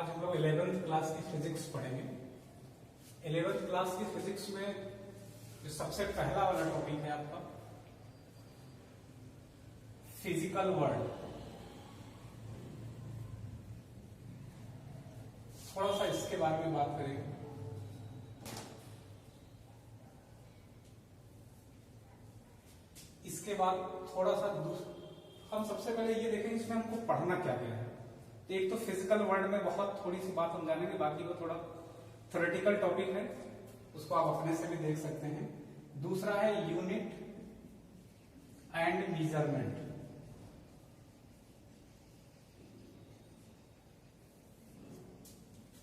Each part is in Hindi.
आज हम लोग 11th क्लास की फिजिक्स पढ़ेंगे। 11th क्लास की फिजिक्स में जो सबसे पहला वाला टॉपिक है आपका फिजिकल वर्ल्ड। थोड़ा सा इसके बारे में बात करेंगे। इसके बाद थोड़ा सा हम सबसे पहले ये देखेंगे इसमें हमको पढ़ना क्या क्या है। तो एक तो फिजिकल वर्ल्ड में बहुत थोड़ी सी बात हम जानेंगे, बाकी वो थोड़ा थ्योरेटिकल टॉपिक है, उसको आप अपने से भी देख सकते हैं। दूसरा है यूनिट एंड मेजरमेंट।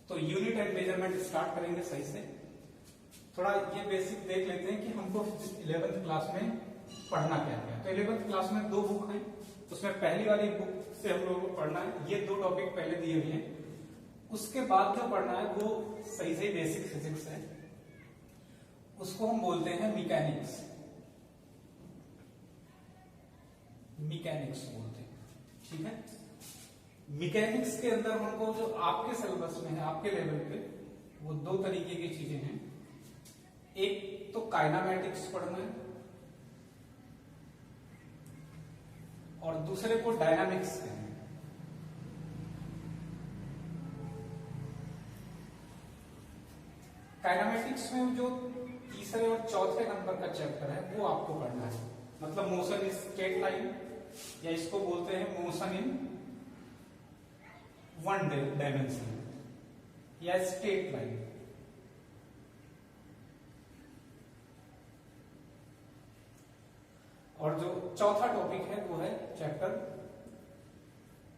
तो यूनिट एंड मेजरमेंट स्टार्ट करेंगे सही से। थोड़ा ये बेसिक देख लेते हैं कि हमको 11th क्लास में पढ़ना क्या है। तो 11th क्लास में 2 बुक हैं, उसमें पहली वाली बुक से हम लोगों को पढ़ना है। ये 2 टॉपिक पहले दिए हुए हैं। उसके बाद जो पढ़ना है वो सही से बेसिक फिजिक्स है, उसको हम बोलते हैं मैकेनिक्स। मैकेनिक्स बोलते हैं, ठीक है। मैकेनिक्स के अंदर हमको जो आपके सिलेबस में है, आपके लेवल पे, वो 2 तरीके की चीजें हैं। एक तो काइनेमैटिक्स पढ़ना है और दूसरे को डायनामिक्स कहना है। काइनेमैटिक्स में जो तीसरे और चौथे नंबर का चैप्टर है वो आपको पढ़ना है, मतलब मोशन इन स्ट्रेट लाइन, या इसको बोलते हैं मोशन इन 1 डायमेंशन या स्ट्रेट लाइन। और जो चौथा टॉपिक है वो है चैप्टर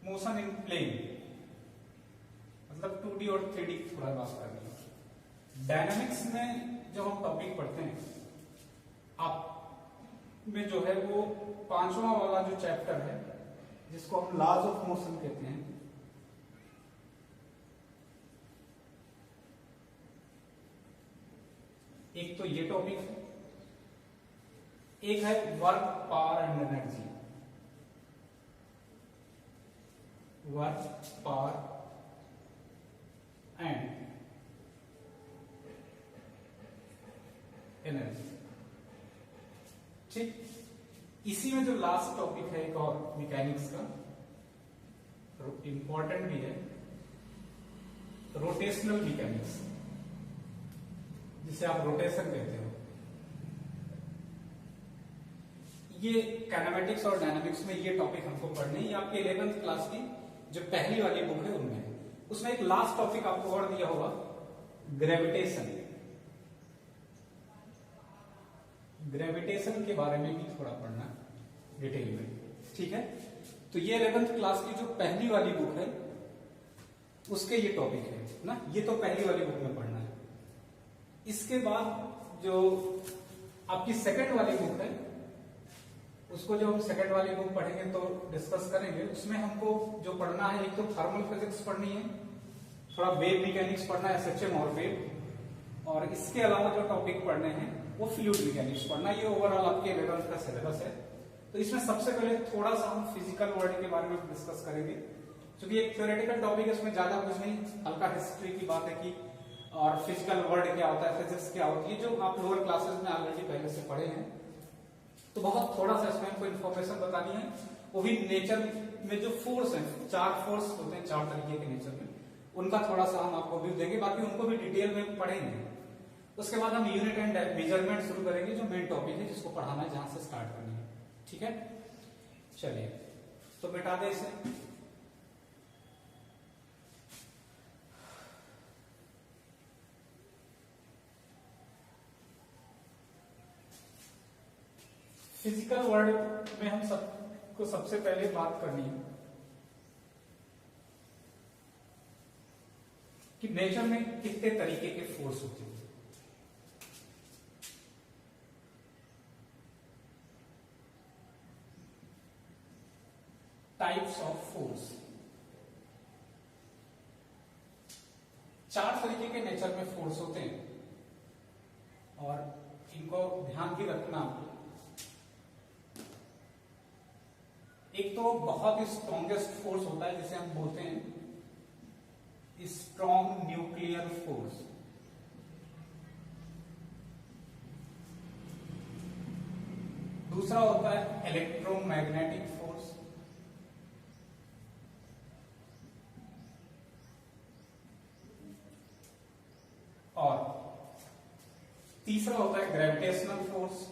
मोशन इन प्लेन, मतलब 2D और 3D थोड़ा बात करनी है। डायनामिक्स में जो हम टॉपिक पढ़ते हैं आप में जो है वो 5वां वाला जो चैप्टर है जिसको हम लॉज ऑफ मोशन कहते हैं। एक तो ये टॉपिक है, एक है work, power and energy. Work, power and energy, ठीक। इसी में जो लास्ट टॉपिक है एक और मैकेनिक्स का, इंपॉर्टेंट भी है, रोटेशनल मैकेनिक्स, जिसे आप रोटेशन कहते हो। ये काइनेमैटिक्स और डायनामिक्स में ये टॉपिक हमको पढ़ने, ये आपके 11th क्लास की जो पहली वाली बुक है उनमें है। उसमें एक लास्ट टॉपिक आपको और दिया होगा, ग्रेविटेशन। ग्रेविटेशन के बारे में भी थोड़ा पढ़ना डिटेल में, ठीक है। तो ये 11th क्लास की जो पहली वाली बुक है उसके ये टॉपिक है ना, ये तो पहली वाली बुक में पढ़ना है। इसके बाद जो आपकी सेकंड वाली बुक है, उसको जो हम सेकंड वाली बुक पढ़ेंगे तो डिस्कस करेंगे। उसमें हमको जो पढ़ना है, एक तो थर्मल फिजिक्स पढ़नी है, थोड़ा वेव मैकेनिक्स पढ़ना है, SHM और वेव, और इसके अलावा जो टॉपिक पढ़ने हैं वो फ्लूइड मैकेनिक्स पढ़ना। ये ओवरऑल आपके 11th का सिलेबस है। तो इसमें सबसे पहले थोड़ा सा हम फिजिकल वर्ल्ड के बारे में डिस्कस करेंगे, क्योंकि एक थ्योरेटिकल टॉपिक है, इसमें ज्यादा कुछ नहीं, हल्का हिस्ट्री की बात है कि और फिजिकल वर्ल्ड क्या होता है, फिजिक्स क्या होती है, जो आप लोअर क्लासेस में ऑलरेडी पहले से पढ़े हैं। तो बहुत थोड़ा सा इसमें हमको इन्फॉर्मेशन बतानी है, वो भी नेचर में जो फोर्स है, 4 फोर्स होते हैं 4 तरीके के नेचर में, उनका थोड़ा सा हम आपको व्यू देंगे, बाकी उनको भी डिटेल में पढ़ेंगे। उसके बाद हम यूनिट एंड मेजरमेंट शुरू करेंगे, जो मेन टॉपिक है जिसको पढ़ाना है, जहां से स्टार्ट करनी है, ठीक है। चलिए तो मिटा दे इसे। फिजिकल वर्ल्ड में हम सबको सबसे पहले बात करनी है कि नेचर में कितने तरीके के फोर्स होते हैं। टाइप्स ऑफ फोर्स, 4 तरीके के नेचर में फोर्स होते हैं, और इनको ध्यान भी रखना। एक तो बहुत ही स्ट्रॉन्गेस्ट फोर्स होता है जिसे हम बोलते हैं स्ट्रॉन्ग न्यूक्लियर फोर्स। दूसरा होता है इलेक्ट्रोमैग्नेटिक फोर्स। और तीसरा होता है ग्रेविटेशनल फोर्स।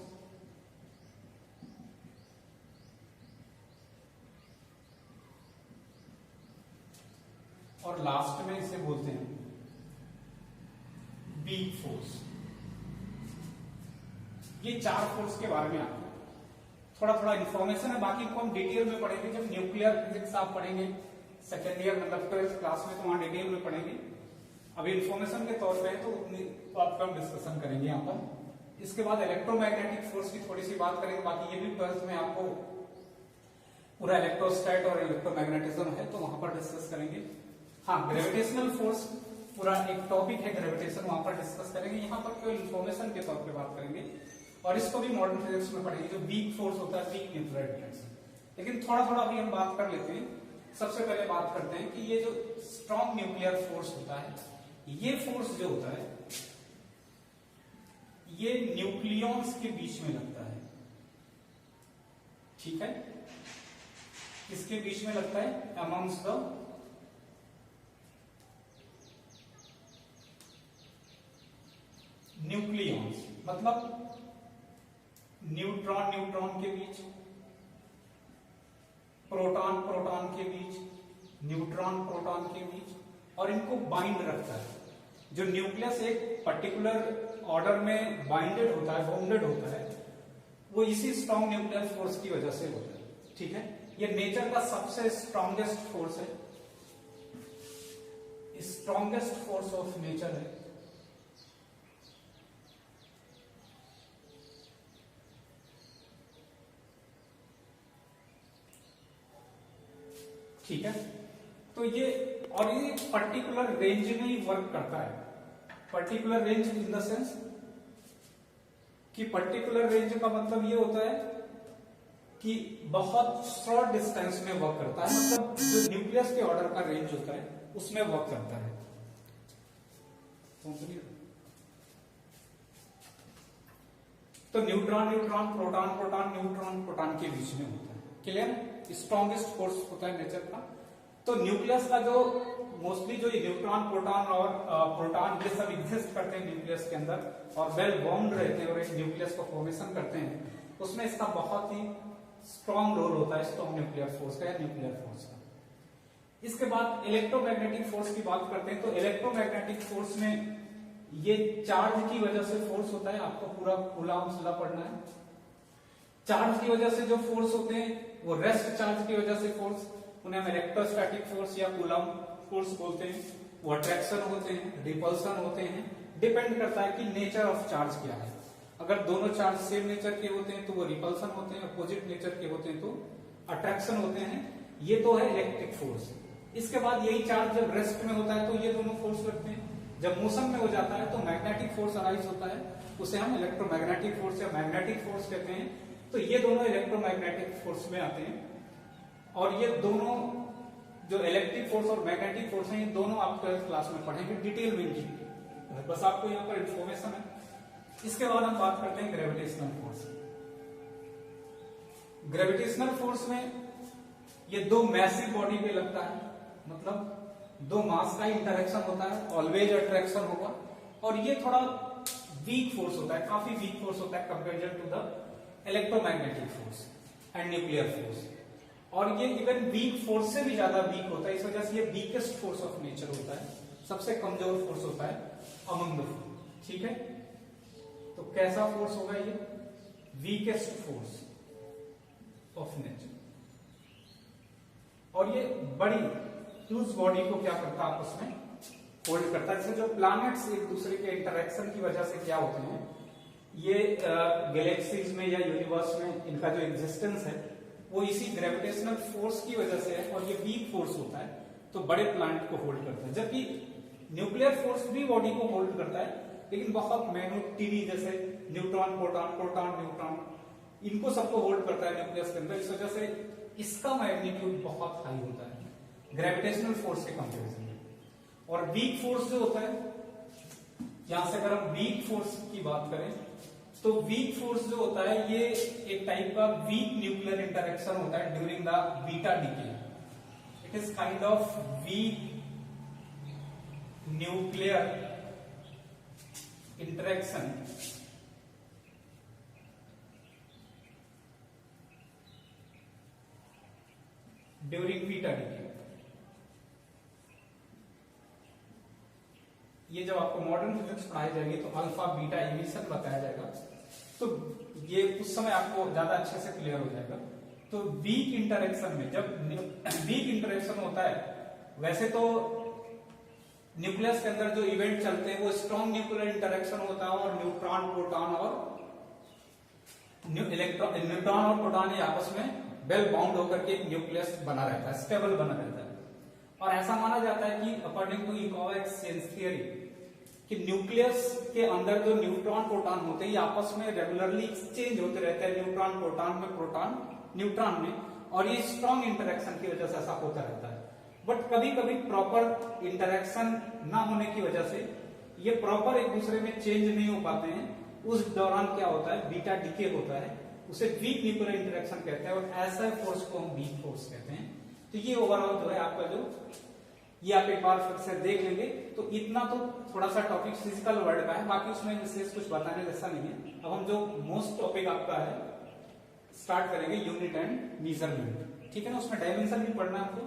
और लास्ट में इसे बोलते हैं वीक फोर्स। ये चार फोर्स के बारे में आपको थोड़ा थोड़ा इन्फॉर्मेशन है, बाकी को हम डिटेल में पढ़ेंगे जब न्यूक्लियर फिजिक्स आप पढ़ेंगे सेकेंड ईयर मतलब 12th क्लास में, तो वहां डिटेल में पढ़ेंगे। अभी इन्फॉर्मेशन के तौर पे है तो उतनी तो आपका हम डिस्कशन करेंगे यहाँ पर। इसके बाद इलेक्ट्रोमैग्नेटिक फोर्स की थोड़ी सी बात करेंगे, बाकी ये भी 12th में आपको पूरा इलेक्ट्रोस्टैट और इलेक्ट्रोमैग्नेटिज्म है तो वहां पर डिस्कस करेंगे। हाँ, ग्रेविटेशनल फोर्स पूरा एक टॉपिक है ग्रेविटेशन, वहां पर डिस्कस करेंगे। यहाँ पर केवल इन्फॉर्मेशन के तौर पे बात करेंगे और इसको भी मॉडर्न फिजिक्स में पढ़ेंगे, जो वीक फोर्स होता है, वीक न्यूक्लियर रिएक्शन। लेकिन थोड़ा थोड़ा अभी हम बात कर लेते हैं। सबसे पहले बात करते हैं कि ये जो स्ट्रॉन्ग न्यूक्लियर फोर्स होता है, ये फोर्स जो होता है ये न्यूक्लियॉन्स के बीच में लगता है। ठीक है, किसके बीच में लगता है? अमंग्स द न्यूक्लियॉन्स, मतलब न्यूट्रॉन न्यूट्रॉन के बीच, प्रोटॉन प्रोटॉन के बीच, न्यूट्रॉन प्रोटॉन के बीच, और इनको बाइंड रखता है। जो न्यूक्लियस एक पर्टिकुलर ऑर्डर में बाइंडेड होता है, बाउंडेड होता है, वो इसी स्ट्रॉन्ग न्यूक्लियर फोर्स की वजह से होता है। ठीक है, ये नेचर का सबसे स्ट्रॉन्गेस्ट फोर्स है, स्ट्रॉन्गेस्ट फोर्स ऑफ नेचर है। ठीक है, तो ये और ये पर्टिकुलर रेंज में ही वर्क करता है। Particular range in the sense कि पर्टिकुलर रेंज का मतलब ये होता है कि बहुत शॉर्ट डिस्टेंस में वर्क करता है, मतलब जो न्यूक्लियस के ऑर्डर का रेंज होता है उसमें वर्क करता है। तो neutron neutron, proton proton, neutron proton के बीच में होता है। क्लियर? स्ट्रॉन्गेस्ट फोर्स होता है नेचर का। तो न्यूक्लियस का जो मोस्टली जो न्यूट्रॉन प्रोटॉन और प्रोटॉन ये सब एग्जिस्ट करते हैं न्यूक्लियस के अंदर और वेल बाउंड रहते हैं और एक न्यूक्लियस को फॉर्मेशन करते हैं, उसमें इसका बहुत ही स्ट्रॉन्ग रोल होता है स्ट्रॉन्ग न्यूक्लियर फोर्स का या न्यूक्लियर फोर्स का। इसके बाद इलेक्ट्रोमैग्नेटिक फोर्स की बात करते हैं। तो इलेक्ट्रोमैग्नेटिक फोर्स में ये चार्ज की वजह से फोर्स होता है, आपको पूरा कूलॉम्स लॉ पढ़ना है। चार्ज की वजह से जो फोर्स होते हैं वो रेस्ट चार्ज की वजह से फोर्स, उन्हें हम इलेक्ट्रोस्टैटिक फोर्स या कूलॉम फोर्स बोलते हैं। वो अट्रैक्शन होते हैं, रिपल्सन होते हैं, डिपेंड करता है कि नेचर ऑफ चार्ज क्या है। अगर दोनों चार्ज सेम नेचर के होते हैं तो वो रिपल्सन होते हैं, अपोजिट नेचर के होते हैं तो अट्रैक्शन होते हैं। ये तो है इलेक्ट्रिक फोर्स। इसके बाद यही चार्ज जब रेस्ट में होता है तो ये दोनों फोर्स लगते हैं। जब मोशन में हो जाता है तो मैग्नेटिक फोर्स अराइज होता है, उसे हम इलेक्ट्रोमैग्नेटिक फोर्स या मैग्नेटिक फोर्स कहते हैं। तो ये दोनों इलेक्ट्रोमैग्नेटिक फोर्स में आते हैं। और ये दोनों जो इलेक्ट्रिक फोर्स और मैग्नेटिक फोर्स हैं, ये दोनों आप 12th क्लास में पढ़ेंगे डिटेल में इनकी, बस आपको यहाँ पर इंफॉर्मेशन है। इसके बाद हम बात करते हैं ग्रेविटेशनल फोर्स। ग्रेविटेशनल फोर्स में ये दो मैसिव बॉडी पे लगता है, मतलब दो मास का इंटरेक्शन होता है, ऑलवेज अट्रैक्शन होगा। और ये थोड़ा वीक फोर्स होता है, काफी वीक फोर्स होता है comparison to the electromagnetic force and nuclear force. और ये इवन वीक फोर्स से भी ज्यादा वीक होता है, इस वजह से ये वीकेस्ट फोर्स ऑफ नेचर होता है, सबसे कमजोर फोर्स होता है अमंग द फोर्स। ठीक है, तो कैसा फोर्स होगा ये? Weakest force of nature. और ये बड़ी ह्यूज बॉडी को क्या करता है, आपस में होल्ड करता है। जैसे जो प्लैनेट्स एक दूसरे के इंटरेक्शन की वजह से क्या होते हैं, ये गैलेक्सीज में या यूनिवर्स में इनका जो एग्जिस्टेंस है वो इसी ग्रेविटेशनल फोर्स की वजह से है। और ये वीक फोर्स होता है तो बड़े प्लैनेट को होल्ड करता है, जबकि न्यूक्लियर फोर्स भी बॉडी को होल्ड करता है, लेकिन बहुत मैन्यूट टीवी जैसे न्यूट्रॉन प्रोटॉन, प्रोटॉन न्यूट्रॉन, इनको सबको होल्ड करता है न्यूक्लियस के अंदर। इस वजह से इसका मैग्नीट्यूड बहुत हाई होता है ग्रेविटेशनल फोर्स के कंपेरिजन में। और वीक फोर्स जो होता है, यहां से अगर हम वीक फोर्स की बात करें तो वीक फोर्स जो होता है ये एक टाइप का वीक न्यूक्लियर इंटरेक्शन होता है during the beta decay. It is kind of weak nuclear interaction during beta decay. ये जब आपको मॉडर्न फिजिक्स पढ़ाई जाएगी तो अल्फा बीटा इमिशन बताया जाएगा, तो ये उस समय आपको ज्यादा अच्छे से क्लियर हो जाएगा. तो वीक इंटरेक्शन में जब वीक इंटरेक्शन होता है, वैसे तो न्यूक्लियस के अंदर जो इवेंट चलते हैं वो स्ट्रॉन्ग न्यूक्लियर इंटरेक्शन होता है और न्यूट्रॉन प्रोटॉन और न्यूट्रॉन और प्रोटॉन ये आपस में वेल बाउंड होकर के एक न्यूक्लियस बना रहता है, स्टेबल बना रहता है. और ऐसा माना जाता है कि अकॉर्डिंग टू कोएक्सियंस थियरी कि न्यूक्लियस के अंदर जो न्यूट्रॉन प्रोटॉन होते हैं ये आपस में रेगुलरली एक्सचेंज होते रहते हैं, न्यूट्रॉन प्रोटॉन में, प्रोटॉन न्यूट्रॉन में, और ये स्ट्रॉन्ग इंटरेक्शन की वजह से ऐसा होता रहता है. बट कभी कभी प्रॉपर इंटरेक्शन ना होने की वजह से ये प्रॉपर एक दूसरे में चेंज नहीं हो पाते हैं. उस दौरान क्या होता है, बीटा डीके होता है, उसे वीक न्यूक्लियर इंटरेक्शन कहते हैं और ऐसा फोर्स को हम वीक फोर्स कहते हैं. तो ये ओवरऑल जो है आपका जो ये आप एक बार फिर से देख लेंगे. तो इतना तो थोड़ा सा टॉपिक फिजिकल वर्ल्ड का है, बाकी उसमें विशेष कुछ बताने जैसा नहीं है. अब हम जो मोस्ट टॉपिक आपका है स्टार्ट करेंगे यूनिट एंड मेजरमेंट. ठीक है ना, उसमें डायमेंशन भी पढ़ना है आपको,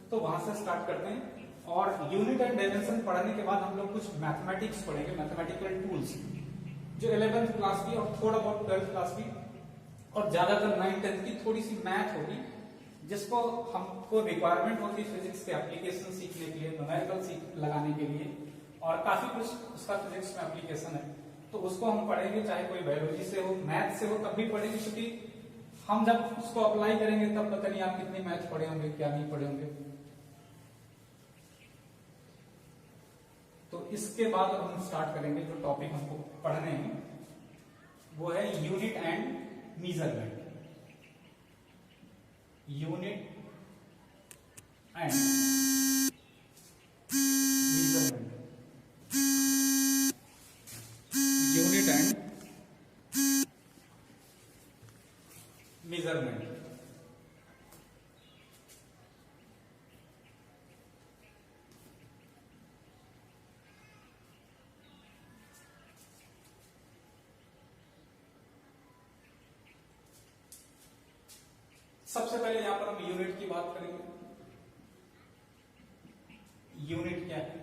तो वहां से स्टार्ट करते हैं. और यूनिट एंड डायमेंशन पढ़ने के बाद हम लोग कुछ मैथमेटिक्स पढ़ेंगे, मैथमेटिकल टूल्स जो 11th क्लास की और थोड़ा बहुत 12th क्लास की और ज्यादातर 9th 10th की थोड़ी सी मैथ होगी, जिसको हमको रिक्वायरमेंट होती है फिजिक्स के एप्लीकेशन सीखने के लिए, न्यूमेरिकल लगाने के लिए, और काफी कुछ उसका फिजिक्स में एप्लीकेशन है. तो उसको हम पढ़ेंगे, चाहे कोई बायोलॉजी से हो, मैथ से हो, तब भी पढ़ेंगे, क्योंकि हम जब उसको अप्लाई करेंगे तब पता नहीं आप कितनी मैथ पढ़े होंगे, क्या नहीं पढ़े होंगे. तो इसके बाद हम स्टार्ट करेंगे जो टॉपिक हमको पढ़ने हैं वो है unit and measurement. Unit and measurement. Unit and measurement. सबसे पहले यहां पर हम यूनिट की बात करेंगे. यूनिट क्या है?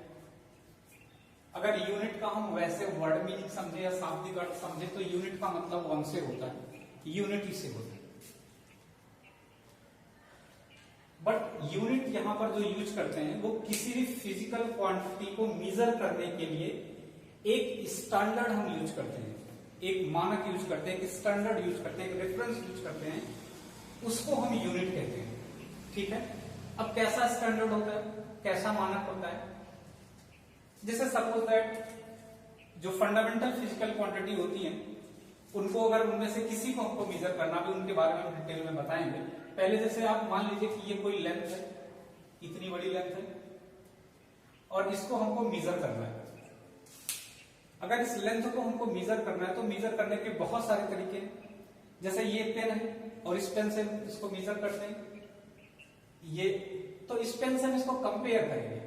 अगर यूनिट का हम वैसे वर्ड मीनिंग समझे या शाब्दिक अर्थ समझे तो यूनिट का मतलब वन से होता है, यूनिटी से होता है. बट यूनिट यहां पर जो यूज करते हैं वो किसी भी फिजिकल क्वांटिटी को मेजर करने के लिए एक स्टैंडर्ड हम यूज करते हैं, एक मानक यूज करते हैं, एक स्टैंडर्ड यूज करते हैं, एक रेफरेंस यूज करते हैं, उसको हम यूनिट कहते हैं. ठीक है, अब कैसा स्टैंडर्ड होता है, कैसा मानक होता है? जैसे सपोज दैट जो फंडामेंटल फिजिकल क्वांटिटी होती है उनको अगर उनमें से किसी को हमको मेजर करना भी, उनके बारे में हम डिटेल में बताएंगे. पहले जैसे आप मान लीजिए कि ये कोई लेंथ है, इतनी बड़ी लेंथ है और इसको हमको मेजर करना है. अगर इस लेंथ को हमको मेजर करना है तो मेजर करने के बहुत सारे तरीके हैं. जैसे ये पेन है और इस पेन से इसको मेजर करते हैं, ये तो इस पेन से हम इसको कंपेयर करेंगे.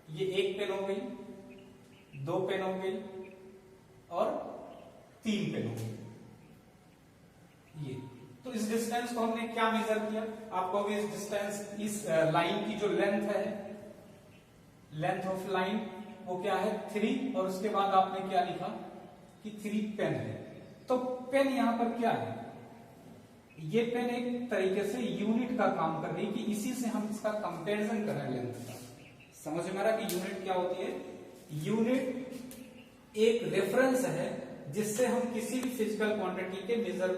ये एक पेन हो गई, दो पेन हो गई और तीन पेन हो गई. ये तो इस डिस्टेंस को हमने क्या मेजर किया? आपको भी इस डिस्टेंस, इस लाइन की जो लेंथ है, लेंथ ऑफ लाइन वो क्या है 3, और उसके बाद आपने क्या लिखा कि 3 पेन है. तो पेन यहां पर क्या है? ये पेन एक तरीके से यूनिट का काम कर रही है कि इसी से हम इसका कंपैरिजन कर रहे हैं लेंथ का. समझ में आ रहा कि यूनिट क्या होती है? यूनिट एक रेफरेंस है जिससे हम किसी भी फिजिकल क्वांटिटी के measure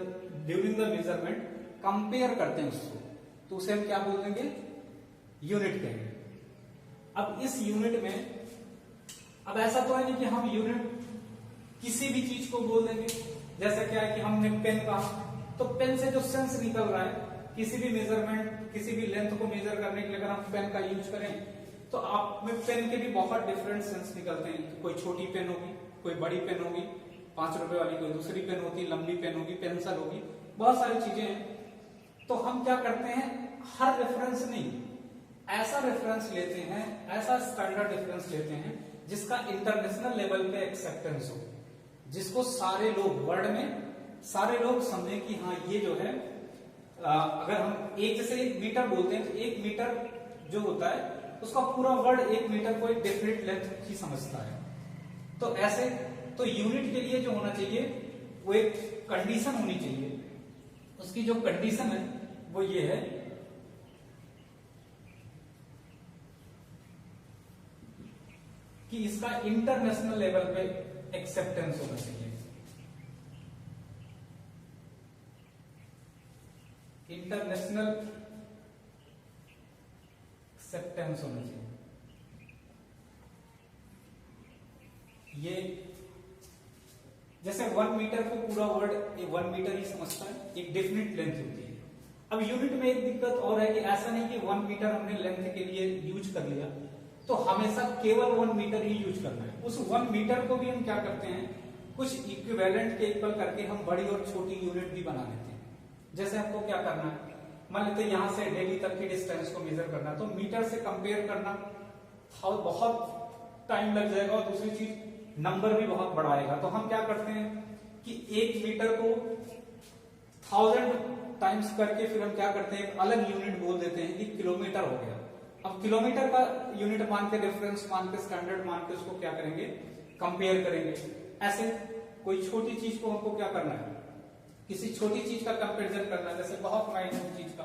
during the measurement compare करते हैं उसको, तो उसे हम क्या बोल देंगे? यूनिट कहेंगे. अब इस यूनिट में अब ऐसा तो है नहीं कि हम यूनिट किसी भी चीज को बोल देंगे. जैसा क्या है कि हमने पेन कहा तो पेन से जो सेंस निकल रहा है, किसी भी मेजरमेंट, किसी भी लेंथ को मेजर करने के लिए अगर हम पेन का यूज करें तो आप में पेन के भी बहुत डिफरेंट सेंस निकलते हैं। कोई छोटी पेन होगी, कोई बड़ी पेन होगी, 5 रुपए वाली कोई दूसरी पेन होती, लंबी पेन होगी, पेंसिल होगी, बहुत सारी चीजें हैं। तो हम क्या करते हैं, हर रेफरेंस नहीं, ऐसा रेफरेंस लेते हैं, ऐसा स्टैंडर्ड रेफरेंस लेते हैं जिसका इंटरनेशनल लेवल पे एक्सेप्टेंस हो, जिसको सारे लोग वर्ल्ड में सारे लोग समझें कि हाँ ये जो है अगर हम एक जैसे 1 मीटर बोलते हैं तो 1 मीटर जो होता है उसका पूरा वर्ल्ड 1 मीटर को एक डेफिनेट लेंथ ही समझता है। तो ऐसे तो यूनिट के लिए जो होना चाहिए वो एक कंडीशन होनी चाहिए। उसकी जो कंडीशन है वो ये है कि इसका इंटरनेशनल लेवल पे एक्सेप्टेंस होना चाहिए। इंटरनेशनल एक्सेप्टेंस होना चाहिए। ये जैसे 1 मीटर को पूरा वर्ल्ड 1 मीटर ही समझता है, एक डेफिनेट लेंथ होती है। अब यूनिट में एक दिक्कत और है कि ऐसा नहीं कि 1 मीटर हमने लेंथ के लिए यूज कर लिया तो हमेशा केवल 1 मीटर ही यूज करना है। उस 1 मीटर को भी हम क्या करते हैं, कुछ इक्विवेलेंट के इक्वल करके हम बड़ी और छोटी यूनिट भी बना लेते हैं। जैसे हमको क्या करना है, मान लेते हैं यहां से दिल्ली तक की डिस्टेंस को मेजर करना, तो मीटर से कंपेयर करना बहुत टाइम लग जाएगा और दूसरी चीज नंबर भी बहुत बड़ा आएगा। तो हम क्या करते हैं कि 1 मीटर को 1000 टाइम्स करके फिर हम क्या करते हैं, एक अलग यूनिट बोल देते हैं कि किलोमीटर हो गया। अब किलोमीटर का यूनिट मान के, रेफरेंस मान के, स्टैंडर्ड मान के उसको क्या करेंगे, कंपेयर करेंगे। ऐसे कोई छोटी चीज को हमको क्या करना है, किसी छोटी चीज का कंपैरिजन करना है, जैसे बहुत माइन्यूट चीज का,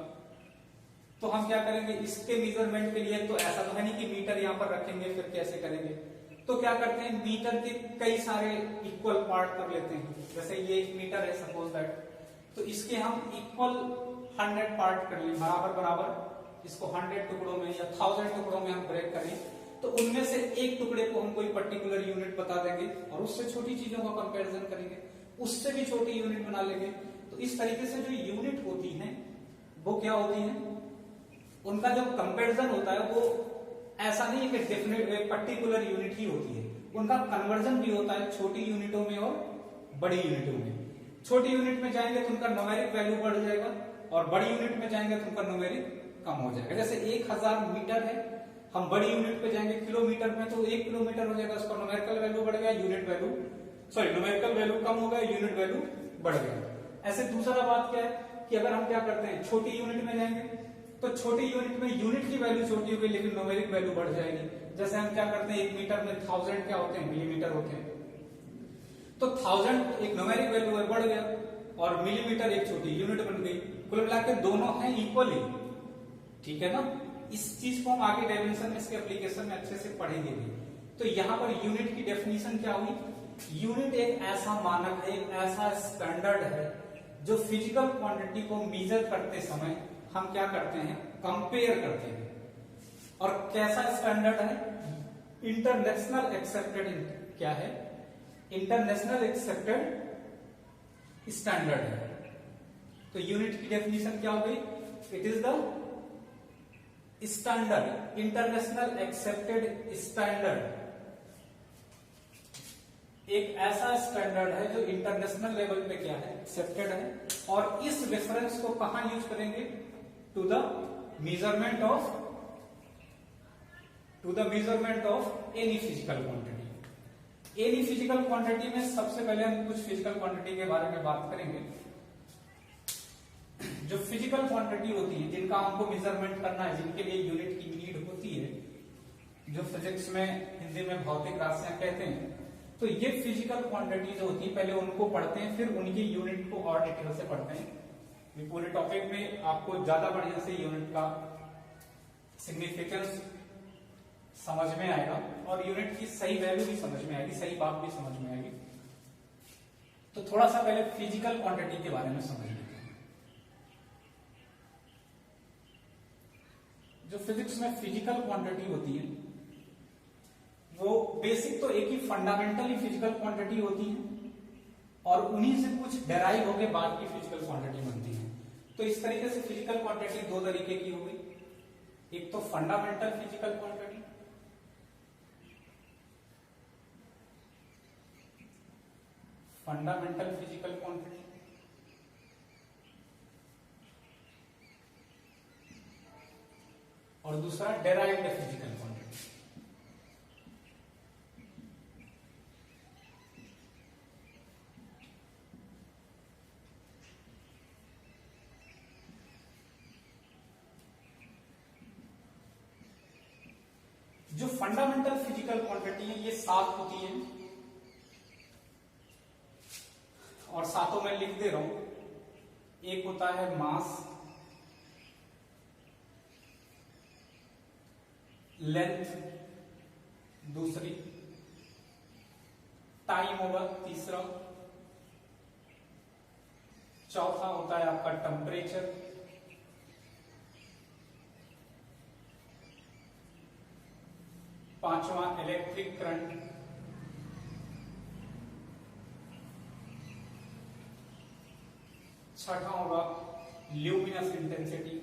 तो हम क्या करेंगे, इसके मेजरमेंट के लिए तो ऐसा तो है नहीं कि मीटर यहां पर रखेंगे फिर कैसे करेंगे, तो क्या करते हैं मीटर के कई सारे इक्वल पार्ट कर लेते हैं। जैसे ये 1 मीटर है सपोज दैट, तो इसके हम इक्वल 100 पार्ट कर लें, बराबर बराबर इसको 100 टुकड़ों में या 1000 टुकड़ों में हम ब्रेक करें, तो उनमें से एक टुकड़े को हम कोई पर्टिकुलर यूनिट बता देंगे और उससे छोटी चीजों का कंपैरिजन करेंगे, उससे भी छोटी यूनिट बना लेंगे। तो इस तरीके से जो यूनिट होती हैं वो क्या होती हैं, उनका जो कंपैरिजन होता है वो ऐसा नहीं है कि डेफिनेट पर्टिकुलर यूनिट ही होती है, उनका कन्वर्जन भी होता है छोटी यूनिटों में और बड़ी यूनिटों में। छोटी यूनिट में जाएंगे तो उनका न्यूमेरिक वैल्यू बढ़ जाएगा और बड़ी यूनिट में जाएंगे तो उनका न्यूमेरिक कम हो जाएगा। जैसे 1000 मीटर है, हम बड़ी यूनिट पे जाएंगे किलोमीटर में, तो 1 किलोमीटर हो जाएगा, उसका न्यूमेरिकल वैल्यू बढ़ गया, यूनिट वैल्यू न्यूमेरिकल वैल्यू कम हो गया, यूनिट वैल्यू बढ़ गया। ऐसे दूसरा बात क्या है कि अगर हम क्या करते हैं छोटी यूनिट में जाएंगे तो छोटी यूनिट में यूनिट की वैल्यू छोटी होगी लेकिन न्यूमेरिक वैल्यू बढ़ जाएगी। जैसे हम क्या करते हैं 1 मीटर में 1000 क्या होते हैं, मिलीमीटर होते हैं, तो 1000 एक न्यूमेरिक वैल्यू है, बढ़ गया, और मिलीमीटर एक छोटी यूनिट बन गई। कुल मिलाकर दोनों हैं इक्वल ही, ठीक है ना। इस चीज को हम आगे डायमेंशन में इसके एप्लीकेशन में अच्छे से पढ़ेंगे भी। तो यहाँ पर यूनिट की डेफिनेशन क्या हुई, यूनिट एक ऐसा मानक है, एक ऐसा स्टैंडर्ड है जो फिजिकल क्वांटिटी को मेजर करते समय हम क्या करते हैं, कंपेयर करते हैं। और कैसा स्टैंडर्ड है, इंटरनेशनल एक्सेप्टेड क्या है, इंटरनेशनल एक्सेप्टेड स्टैंडर्ड है। तो यूनिट की डेफिनेशन क्या हो गई, it is the standard, international accepted standard, एक ऐसा स्टैंडर्ड है जो इंटरनेशनल लेवल पे क्या है, एक्सेप्टेड है। और इस रेफरेंस को कहां यूज करेंगे, to the measurement of any physical quantity. Any physical quantity में सबसे पहले हम कुछ फिजिकल क्वांटिटी के बारे में बात करेंगे। जो फिजिकल क्वांटिटी होती है जिनका हमको मेजरमेंट करना है, जिनके लिए यूनिट की नीड होती है, जो फिजिक्स में हिंदी में भौतिक राशियां कहते हैं, तो ये फिजिकल क्वांटिटी जो होती है पहले उनको पढ़ते हैं, फिर उनकी यूनिट को और डिटेल से पढ़ते हैं। ये पूरे टॉपिक में आपको ज्यादा बढ़िया से यूनिट का सिग्निफिकेंस समझ में आएगा और यूनिट की सही वैल्यू भी समझ में आएगी, सही बात भी समझ में आएगी। तो थोड़ा सा पहले फिजिकल क्वांटिटी के बारे में समझ लेते हैं। जो फिजिक्स में फिजिकल क्वांटिटी होती है वो बेसिक तो एक ही फंडामेंटली फिजिकल क्वांटिटी होती है और उन्हीं से कुछ डेराइव होके बाद की फिजिकल क्वांटिटी बनती है। तो इस तरीके से फिजिकल क्वांटिटी दो तरीके की हो गई, एक तो fundamental physical quantity fundamental physical quantity, और दूसरा डेराइव्ड फिजिकल क्वांटिटी। जो फंडामेंटल फिजिकल क्वांटिटी है ये 7 होती है, और सातों में लिख दे रहा हूं। एक होता है मास, लेंथ दूसरी, टाइम होगा तीसरा, चौथा होता है आपका टेम्परेचर, पांचवा इलेक्ट्रिक करंट, छठा होगा ल्यूमिनस इंटेंसिटी,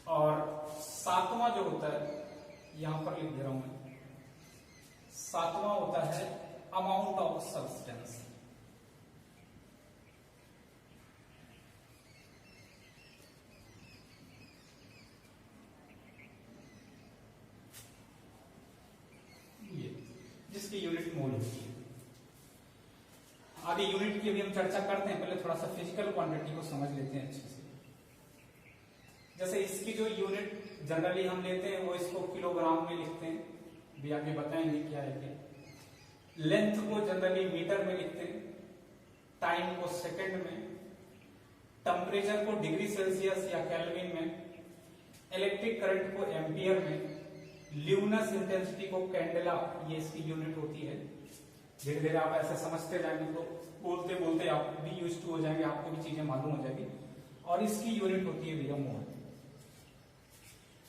और सातवां जो होता है, यहां पर लिख दे रहा हूं मैं, सातवां होता है अमाउंट ऑफ सब्सटेंस। जिसकी यूनिट मोल होती है। आगे यूनिट की अभी हम चर्चा करते हैं, पहले थोड़ा सा फिजिकल क्वांटिटी को समझ लेते हैं अच्छे से। जैसे इसकी जो यूनिट जनरली हम लेते हैं वो इसको किलोग्राम में लिखते हैं, भी आगे बताएंगे क्या है क्या। लेंथ को जनरली मीटर में लिखते हैं, टाइम को सेकंड में, टेम्परेचर को डिग्री सेल्सियस या केल्विन में, इलेक्ट्रिक करंट को एम्पियर में, ल्यूमिनस इंटेंसिटी को कैंडेला, ये इसकी यूनिट होती है। धीरे धीरे आप ऐसे समझते जाएंगे तो बोलते बोलते आप भी यूज टू हो जाएंगे, आपको भी चीजें मालूम हो जाएगी। और इसकी यूनिट होती है भैया मोल।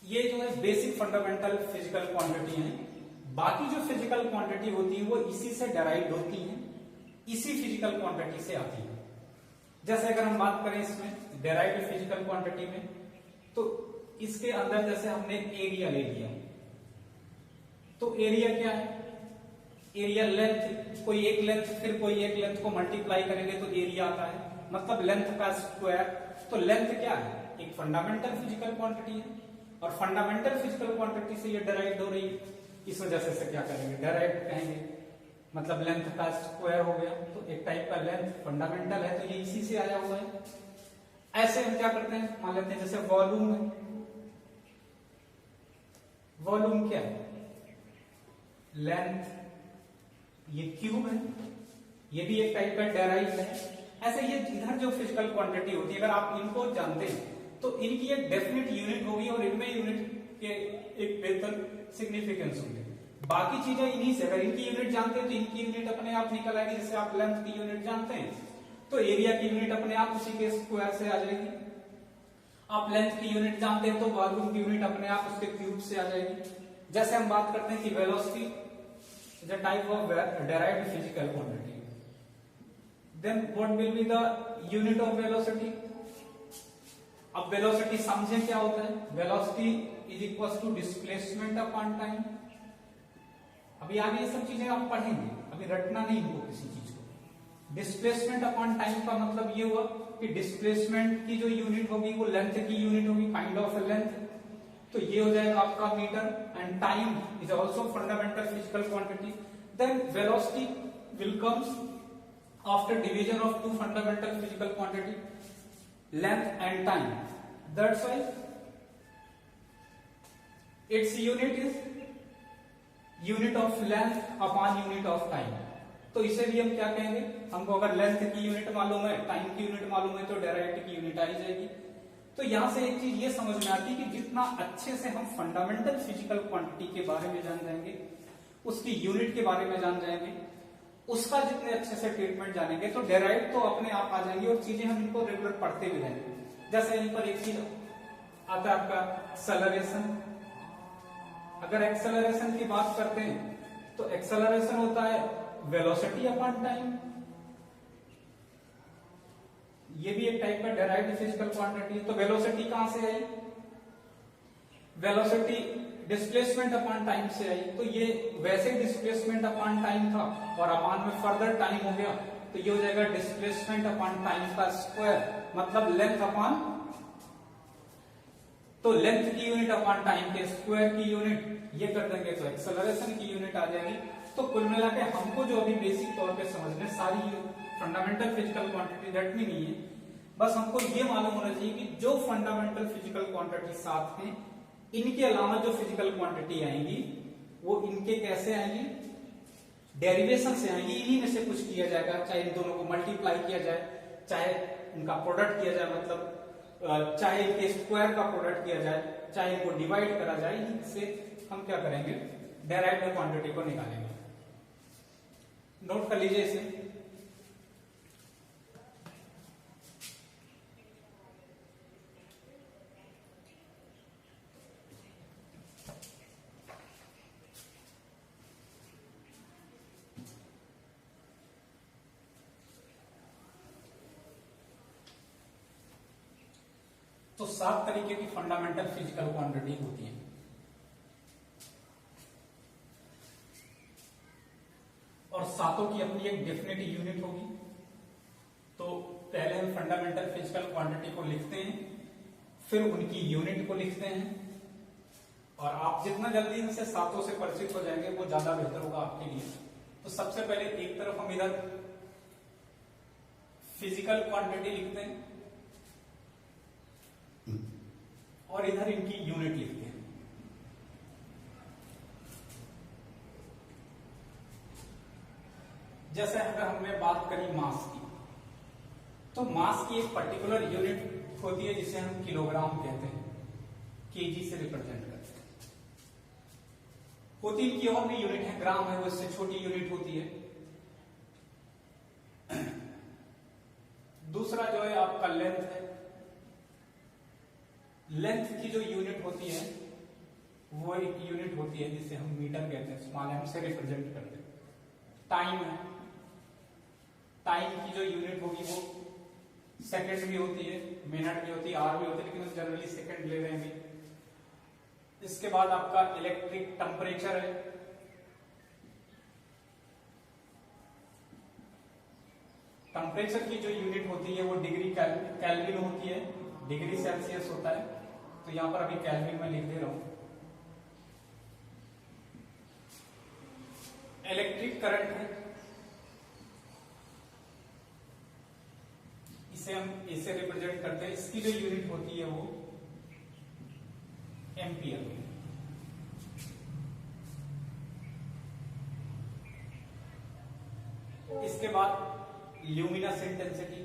ये जो है बेसिक फंडामेंटल फिजिकल क्वांटिटी है। बाकी जो फिजिकल क्वांटिटी होती है वो इसी से डेराइव्ड होती है, इसी फिजिकल क्वांटिटी से आती है। जैसे अगर हम बात करें इसमें डेराइव्ड फिजिकल क्वांटिटी में, तो इसके अंदर जैसे हमने एरिया ले लिया, तो एरिया क्या है? एरिया लेंथ, कोई एक लेंथ फिर कोई एक लेंथ को मल्टीप्लाई करेंगे तो एरिया आता है, मतलब लेंथ का स्क्वायर। तो लेंथ क्या है? एक फंडामेंटल फिजिकल क्वांटिटी है, और फंडामेंटल फिजिकल क्वांटिटी से ये डेराइव्ड हो रही है। इस वजह से क्या करेंगे? डेराइव्ड कहेंगे, मतलब लेंथ का स्क्वायर हो गया। तो एक टाइप का लेंथ फंडामेंटल है, तो ये इसी से आया हुआ है। ऐसे हम क्या करते हैं, मान लेते हैं जैसे वॉल्यूम है। वॉल्यूम क्या है? लेंथ, ये क्यूब है, ये भी एक टाइप का डेराइव्ड है। ऐसे ये इधर जो फिजिकल क्वांटिटी होती है, अगर आप इनको जानते हैं तो इनकी एक डेफिनेट यूनिट होगी, और इनमें यूनिट के एक बेहतर सिग्निफिकेंस होंगे। बाकी चीजें इन्हीं से, अगर इनकी यूनिट जानते हैं तो इनकी यूनिट अपने आप निकल आएगी। जैसे आप लेंथ की यूनिट जानते हैं तो एरिया की यूनिट अपने आप उसी के स्क्वायर से आ जाएगी। आप लेंथ की यूनिट जानते हैं तो वॉल्यूम की यूनिट अपने आप उसके क्यूब से आ जाएगी। जैसे हम बात करते हैं कि velocity is a type of derived physical quantity, then what will be the unit of velocity? अब वेलोसिटी समझे क्या होता है? Velocity is equal to displacement upon time. अभी आगे ये सब चीजें आप पढ़ेंगे, अभी रटना नहीं इनको किसी चीज को। डिस्प्लेसमेंट अपॉन टाइम का मतलब ये हुआ कि डिस्प्लेसमेंट की जो यूनिट होगी वो लेंथ की यूनिट होगी, काइंड ऑफ लेंथ। तो ये हो जाएगा आपका metre, and time is also fundamental physical quantity. Then velocity will comes after division of two fundamental physical quantity, length and time. That's why its unit is unit of length upon unit of time. तो इसे भी हम क्या कहेंगे? हमको अगर लेंथ की यूनिट मालूम है, टाइम की यूनिट मालूम है, तो डेराइव्ड की यूनिट आ ही जाएगी। तो यहां से एक चीज ये समझ में आती है कि जितना अच्छे से हम फंडामेंटल फिजिकल क्वांटिटी के बारे में जान जाएंगे, उसकी यूनिट के बारे में जान जाएंगे, उसका जितने अच्छे से ट्रीटमेंट जानेंगे, तो डेराइव्ड तो अपने आप आ जाएंगे, और चीजें हम इनको रेगुलर पढ़ते भी रहेंगे। जैसे यहीं पर एक चीज आता है आपका एक्सेलरेशन। अगर एक्सेलरेशन की बात करते हैं तो एक्सेलरेशन होता है वेलोसिटी अपॉन टाइम। ये भी एक टाइप का डेराइव्ड फिजिकल क्वांटिटी है। तो वेलोसिटी कहां से आई? वेलोसिटी डिस्प्लेसमेंट अपॉन टाइम से आई, तो ये वैसे डिस्प्लेसमेंट अपॉन टाइम था और अपॉन में फर्दर टाइम हो गया, तो ये हो जाएगा डिस्प्लेसमेंट अपॉन टाइम का स्क्वायर, मतलब लेंथ अपॉन, तो लेंथ की यूनिट अपॉन टाइम के स्क्वायर की यूनिट, ये कर देंगे तो एक्सेलरेशन की यूनिट आ जाएगी। तो कुल मिला के हमको जो अभी बेसिक तौर पे समझने, सारी फंडामेंटल फिजिकल क्वांटिटी रटनी नहीं है, बस हमको ये मालूम होना चाहिए कि जो फंडामेंटल फिजिकल क्वांटिटी साथ हैं, इनके अलावा जो फिजिकल क्वांटिटी आएंगी वो इनके कैसे आएंगी, डेरिवेशन से आएंगी, इन्हीं में से कुछ किया जाएगा, चाहे इन दोनों को मल्टीप्लाई किया जाए, चाहे इनका प्रोडक्ट किया जाए, मतलब चाहे इनके स्क्वायर का प्रोडक्ट किया जाए, चाहे इनको डिवाइड करा जाए, इनसे हम क्या करेंगे, डेराइव्ड क्वांटिटी को निकालेंगे। नोट कर लीजिए इसे। तो 7 तरीके की फंडामेंटल फिजिकल क्वांटिटी होती है, और सातों की अपनी एक डेफिनेट यूनिट होगी। तो पहले हम फंडामेंटल फिजिकल क्वांटिटी को लिखते हैं, फिर उनकी यूनिट को लिखते हैं, और आप जितना जल्दी इनसे सातों से परिचित हो जाएंगे वो ज्यादा बेहतर होगा आपके लिए। तो सबसे पहले एक तरफ हम इधर फिजिकल क्वांटिटी लिखते हैं और इधर इनकी यूनिट लिखते हैं। जैसे अगर हमने बात करी मास की, तो मास की एक पर्टिकुलर यूनिट होती है जिसे हम किलोग्राम कहते हैं, केजी से रिप्रेजेंट करते हैं। होती इनकी और भी यूनिट है, ग्राम है वो इससे छोटी यूनिट होती है। दूसरा जो है आपका लेंथ है, लेंथ की जो यूनिट होती है वो एक यूनिट होती है जिसे हम मीटर कहते हैं, स्मॉल एम से रिप्रेजेंट करते हैं। टाइम है, टाइम की जो यूनिट होगी वो सेकंड भी होती है, मिनट भी होती है, आवर भी होती है, लेकिन हम जनरली सेकंड ले रहे हैं। इसके बाद आपका इलेक्ट्रिक टेम्परेचर है, टेम्परेचर की जो यूनिट होती है वो डिग्री केल्विन होती है, डिग्री सेल्सियस होता है, तो यहां पर अभी केल्विन में लिख दे रहा हूं। इलेक्ट्रिक करंट है, इसे हम इसे रिप्रेजेंट करते हैं, इसकी जो यूनिट होती है वो एम्पियर। इसके बाद ल्यूमिनस इंटेंसिटी,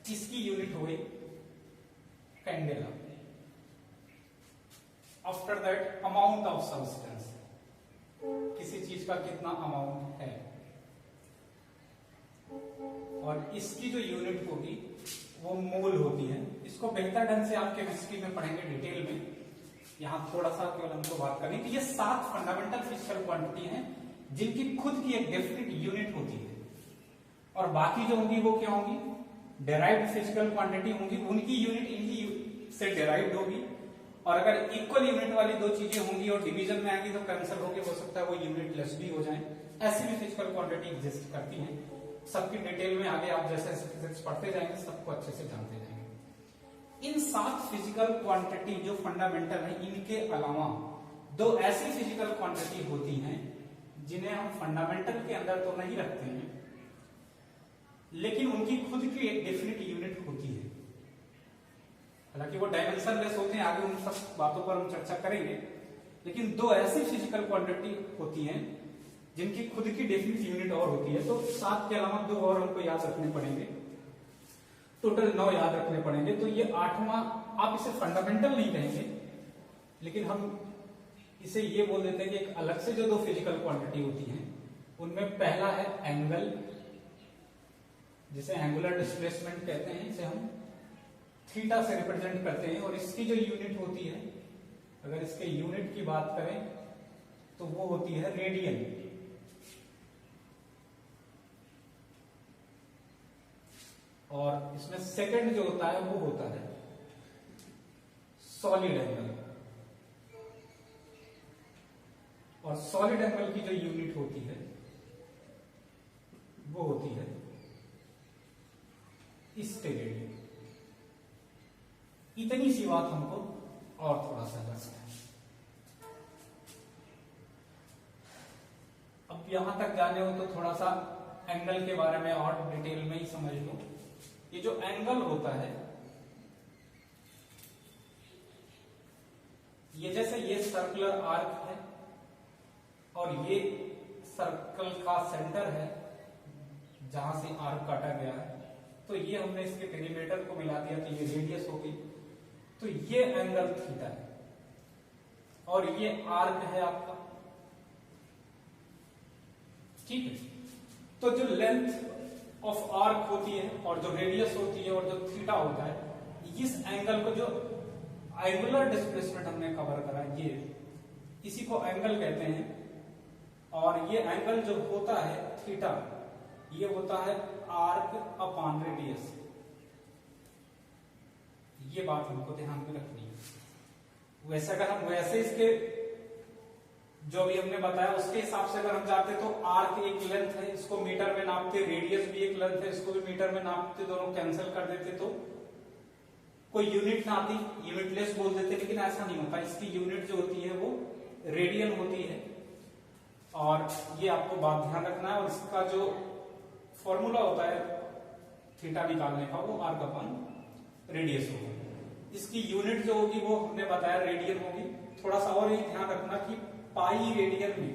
इसकी यूनिट हो गई candela. After that amount of substance, किसी चीज का कितना अमाउंट है, और इसकी जो यूनिट होगी वो मोल होती है। इसको बेहतर ढंग से आप केमिस्ट्री में पढ़ेंगे डिटेल में, यहां थोड़ा सा केवल हमको बात करनी। तो ये 7 फंडामेंटल फिजिकल क्वांटिटी हैं जिनकी खुद की एक डेफिनेट यूनिट होती है, और बाकी जो होंगी वो क्या होंगी, डेराइव्ड फिजिकल क्वांटिटी होंगी, उनकी यूनिट इनकी से डेराइव्ड होगी। और अगर इक्वल यूनिट वाली दो चीजें होंगी और डिवीजन में आएंगी तो कैंसिल होकर हो सकता है वो यूनिट लेस भी हो जाए। ऐसी भी फिजिकल क्वांटिटी एग्जिस्ट करती हैं, सबकी डिटेल में आगे आप जैसे फिजिक्स पढ़ते जाएंगे सबको अच्छे से जानते जाएंगे। इन 7 फिजिकल क्वांटिटी जो फंडामेंटल है, इनके अलावा 2 ऐसी फिजिकल क्वांटिटी होती हैं जिन्हें हम फंडामेंटल के अंदर तो नहीं रखते हैं, लेकिन उनकी खुद की एक डेफिनेट यूनिट होती है। हालांकि वो डायमेंशनलेस होते हैं, आगे उन सब बातों पर हम चर्चा करेंगे, लेकिन 2 ऐसी फिजिकल क्वांटिटी होती हैं जिनकी खुद की डेफिनेट यूनिट और होती है। तो 7 के अलावा 2 और हमको याद रखने पड़ेंगे, टोटल 9 याद रखने पड़ेंगे। तो ये 8वां, आप इसे फंडामेंटल नहीं कहेंगे, लेकिन हम इसे ये बोल देते हैं कि एक अलग से जो 2 फिजिकल क्वांटिटी होती हैं उनमें पहला है एंगल, जिसे एंगुलर डिस्प्लेसमेंट कहते हैं, इसे हम थीटा से रिप्रेजेंट करते हैं। और इसकी जो यूनिट होती है, अगर इसके यूनिट की बात करें तो वो होती है रेडियन। और इसमें सेकंड जो होता है वो होता है सॉलिड एंगल। और सॉलिड एंगल की जो यूनिट होती है वो होती है स्टेरेडियन। इतनी सी बात हमको और थोड़ा सा करना है। अब यहां तक जाने हो तो थोड़ा सा एंगल के बारे में और डिटेल में ही समझ लो। ये जो एंगल होता है, ये जैसे ये सर्कुलर आर्क है और ये सर्कल का सेंटर है जहां से आर्क काटा गया है, तो ये हमने इसके पेरीमीटर को मिला दिया तो ये रेडियस हो गई। तो ये एंगल थीटा है और ये आर्क है आपका, ठीक है। तो जो लेंथ ऑफ आर्क होती है और जो रेडियस होती है और जो थीटा होता है, इस एंगल को जो एंगुलर डिस्प्लेसमेंट हमने कवर करा, ये इसी को एंगल कहते हैं। और ये एंगल जो होता है थीटा, ये होता है आर्क अपॉन रेडियस। ये बात हमको ध्यान में रखनी है। वैसे अगर हम वैसे इसके जो भी हमने बताया उसके हिसाब से अगर हम जाते तो आर्क एक लेंथ है, इसको मीटर में नापते, रेडियस भी एक लेंथ है, इसको भी मीटर में नापते, दोनों कैंसिल कर देते तो कोई यूनिट ना आती, यूनिटलेस बोल देते। लेकिन ऐसा नहीं होता, इसकी यूनिट जो होती है वो रेडियन होती है। और ये आपको बात ध्यान रखना है। और इसका जो फॉर्मूला होता है थीटा निकालने का, वो आर्क अपॉन रेडियस होगा। इसकी यूनिट जो होगी वो हमने बताया रेडियन होगी। थोड़ा सा और ये ध्यान रखना कि पाई रेडियन में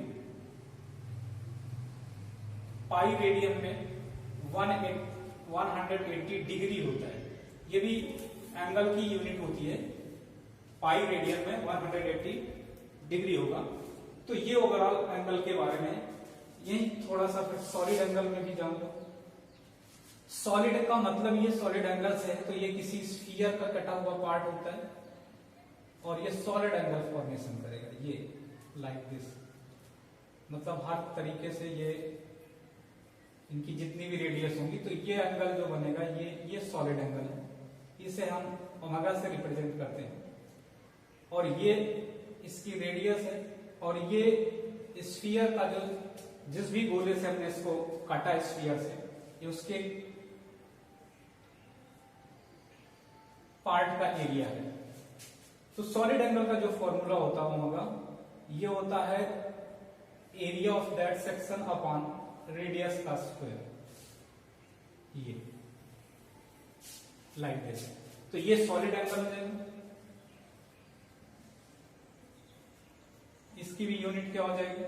180 डिग्री होता है। ये भी एंगल की यूनिट होती है। पाई रेडियन में 180 डिग्री होगा। तो ये ओवरऑल एंगल के बारे में। यही थोड़ा सा फिर सॉलिड एंगल में भी जाऊंगा। सॉलिड का मतलब ये सॉलिड एंगल से है, तो ये किसी स्फीयर का कटा हुआ पार्ट होता है और ये सॉलिड एंगल फॉर्मेशन करेगा, ये लाइक दिस। मतलब हर तरीके से ये इनकी जितनी भी रेडियस होंगी तो ये एंगल जो बनेगा ये सॉलिड एंगल है। इसे हम ओमेगा से रिप्रेजेंट करते हैं। और ये इसकी रेडियस है और ये स्फीयर का जो जिस भी गोले से हमने इसको काटा स्फीयर से, ये उसके पार्ट का एरिया है। तो सॉलिड एंगल का जो फॉर्मूला होता होगा ये होता है area of that section upon radius का स्क्वायर, ये लाइक दिस। तो ये सॉलिड एंगल है। इसकी भी यूनिट क्या हो जाएगी,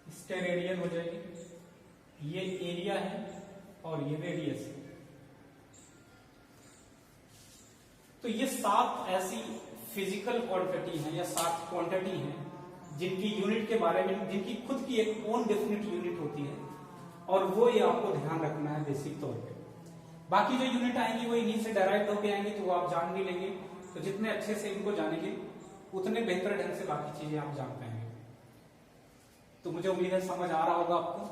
इसके रेडियन हो जाएगी। ये एरिया है और ये रेडियस है। तो ये 7 ऐसी फिजिकल क्वांटिटी हैं या 7 क्वांटिटी हैं जिनकी यूनिट के बारे में, जिनकी खुद की एक ओन डेफिनेट यूनिट होती है और वो ये आपको ध्यान रखना है बेसिक तौर पे। बाकी जो यूनिट आएंगी वो इन्हीं से डायरेक्ट होके आएंगी, तो वो आप जान भी लेंगे। तो जितने अच्छे से इनको जानेंगे उतने बेहतर ढंग से बाकी चीजें आप जान पाएंगे। तो मुझे उम्मीद है समझ आ रहा होगा आपको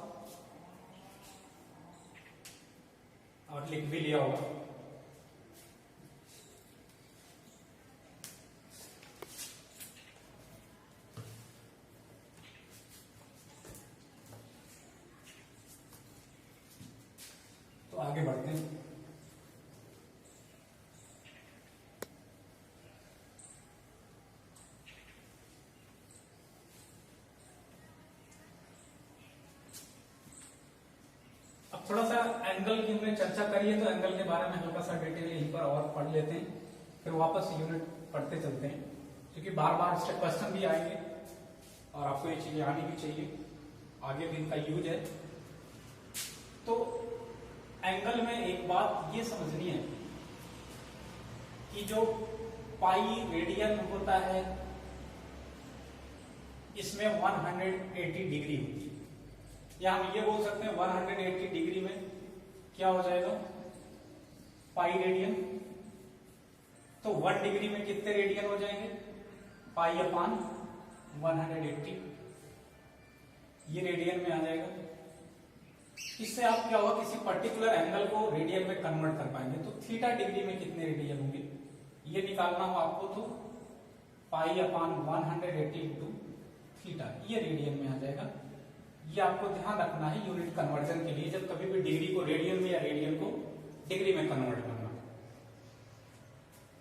और लिख भी लिया होगा। तो आगे बढ़ते हैं। अब थोड़ा सा एंगल की हमने चर्चा करी है, तो एंगल के बारे में हल्का सा डिटेल यहीं पर और पढ़ लेते हैं, फिर वापस यूनिट पढ़ते चलते हैं। क्योंकि बार बार इसके क्वेश्चन भी आएंगे और आपको ये चीजें आनी भी चाहिए, आगे भी इनका यूज है। तो एंगल में एक बात ये समझनी है कि जो पाई रेडियन होता है इसमें 180 डिग्री होती है, या हम ये बोल सकते हैं 180 डिग्री में क्या हो जाएगा, पाई रेडियन। तो 1 डिग्री में कितने रेडियन हो जाएंगे, पाई अपान 180, ये रेडियन में आ जाएगा। इससे आप क्या होगा, किसी पर्टिकुलर एंगल को रेडियन में कन्वर्ट कर पाएंगे। तो थीटा डिग्री में कितने रेडियन होंगे ये निकालना हो आपको, तो पाई अपान 180 इंटू थीटा, ये रेडियन में आ जाएगा। ये आपको ध्यान रखना है यूनिट कन्वर्जन के लिए, जब कभी भी डिग्री को रेडियन में या रेडियन को डिग्री में कन्वर्ट करना।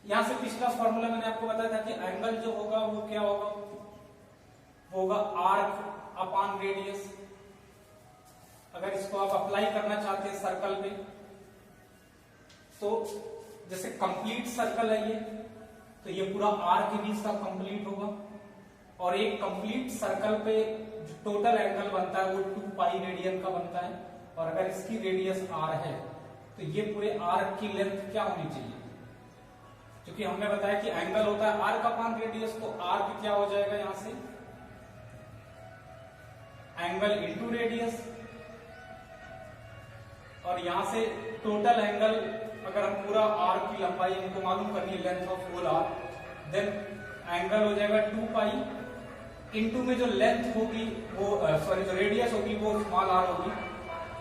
यहां से पिछला फॉर्मूला मैंने आपको बताया था कि एंगल जो होगा वो क्या होगा आर्क अपान रेडियस। अगर इसको आप अप्लाई करना चाहते हैं सर्कल पे, तो जैसे कंप्लीट सर्कल है ये, तो ये पूरा आर्क के बीच का कंप्लीट होगा, और एक कंप्लीट सर्कल पे जो टोटल एंगल बनता है वो 2 पाई रेडियन का बनता है। और अगर इसकी रेडियस r है तो ये पूरे आर्क की लेंथ क्या होनी चाहिए, क्योंकि हमने बताया कि एंगल होता है आर्क अपान रेडियस, तो आर्क क्या हो जाएगा यहां से एंगल इंटू रेडियस, और यहां से टोटल एंगल अगर हम पूरा आर्क की लंबाई हमको मालूम करनी है, length of whole arc, then angle हो जाएगा 2 पाई इंटू में जो लेंथ होगी वो जो रेडियस होगी वो स्मॉल आर होगी।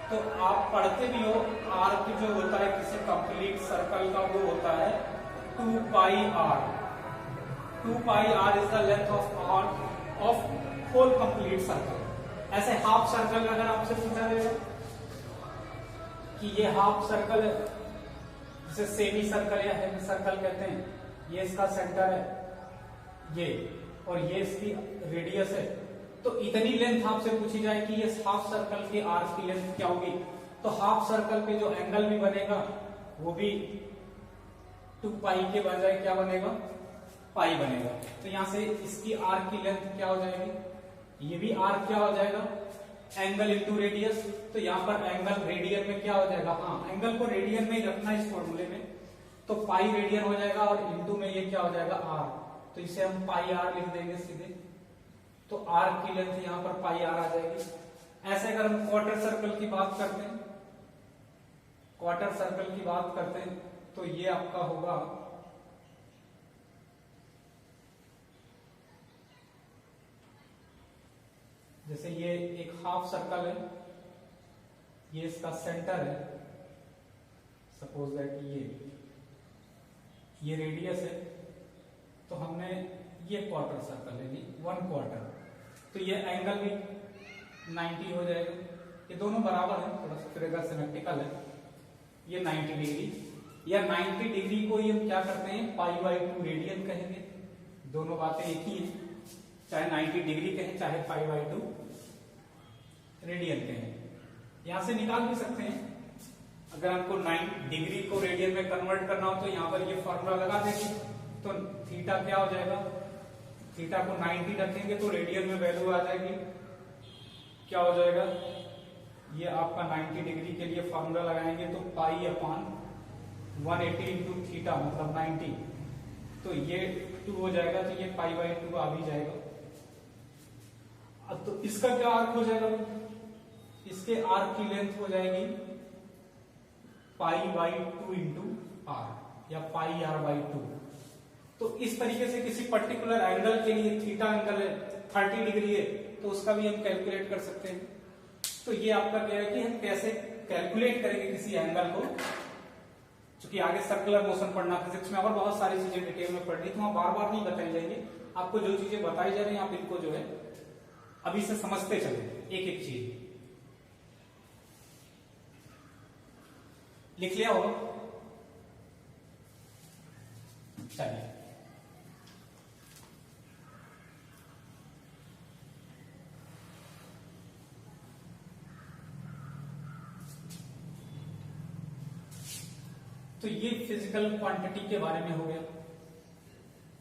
तो आप पढ़ते भी हो आर्क जो होता है किसी कंप्लीट सर्कल का वो होता है 2 pi R. 2 pi R is the length of whole complete circle. ऐसे हाफ सर्कल अगर आपसे पूछा जाएगा कि ये हाफ सर्कल है, जिसे सेमी सर्कल या हेमी सर्कल कहते हैं, ये इसका सेंटर है ये, और ये इसकी रेडियस है, तो इतनी लेंथ आपसे पूछी जाए कि ये हाफ सर्कल के आर्क की लेंथ क्या होगी, तो हाफ सर्कल पे जो एंगल भी बनेगा वो भी 2 पाई के बजाय क्या बनेगा, पाई बनेगा। तो यहां से इसकी आर्क की लेंथ क्या हो जाएगी, ये भी आर्क क्या हो जाएगा एंगल इंटू रेडियस। तो यहाँ पर एंगल रेडियन में क्या हो जाएगा, हाँ एंगल को रेडियन में ही रखना इस फॉर्मूले में, तो पाई रेडियन हो जाएगा और इंटू में ये क्या हो जाएगा आर, तो इसे हम पाई आर लिख देंगे सीधे, तो आर्क की लेंथ यहाँ पर पाई आर आ जाएगी। ऐसे अगर हम क्वार्टर सर्कल की बात करते हैं, क्वार्टर सर्कल की बात करते हैं, तो ये आपका होगा जैसे ये एक हाफ सर्कल है, ये इसका सेंटर है, सपोज दैट ये रेडियस है, तो हमने ये क्वार्टर सर्कल है 1 क्वार्टर, तो ये एंगल भी 90 हो जाएगा। ये दोनों बराबर है, थोड़ा सा फिर अगर सिमेट्रिकल है, ये 90 डिग्री या 90 डिग्री को ही हम क्या करते हैं पाई/2 रेडियन कहेंगे। दोनों बातें एक ही हैं, चाहे 90 डिग्री कहें चाहे पाई/2 रेडियन कहें। यहां से निकाल भी सकते हैं, अगर हमको 9 डिग्री को रेडियन में कन्वर्ट करना हो तो यहां पर ये फॉर्मूला लगा देंगे, तो थीटा क्या हो जाएगा, थीटा को 90 रखेंगे तो रेडियन में वैल्यू आ जाएगी, क्या हो जाएगा, ये आपका 90 डिग्री के लिए फॉर्मूला लगाएंगे तो पाई अपान 180 इंटू थीटा मतलब 90, तो ये 2 हो जाएगा, तो ये पाई/2 आ भी जाएगा। अब तो इसका क्या आर्क हो जाएगा, इसके आर्क की लेंथ हो जाएगी पाई/2 इंटू आर या पाई r/2। तो इस तरीके से किसी पर्टिकुलर एंगल के लिए थीटा एंगल है 30 डिग्री है, तो उसका भी हम कैलकुलेट कर सकते हैं। तो ये आपका क्या है कि हम कैसे कैलकुलेट करेंगे किसी एंगल को, क्योंकि आगे सर्कुलर मोशन पढ़ना फिजिक्स में और बहुत सारी चीजें डिटेल में पढ़नी, तो वहां बार बार नहीं बताई जाएंगे। आपको जो चीजें बताई जा रही है आप इनको जो है अभी से समझते चले, एक एक चीज लिख लिया होगा। चलिए तो ये फिजिकल क्वांटिटी के बारे में हो गया।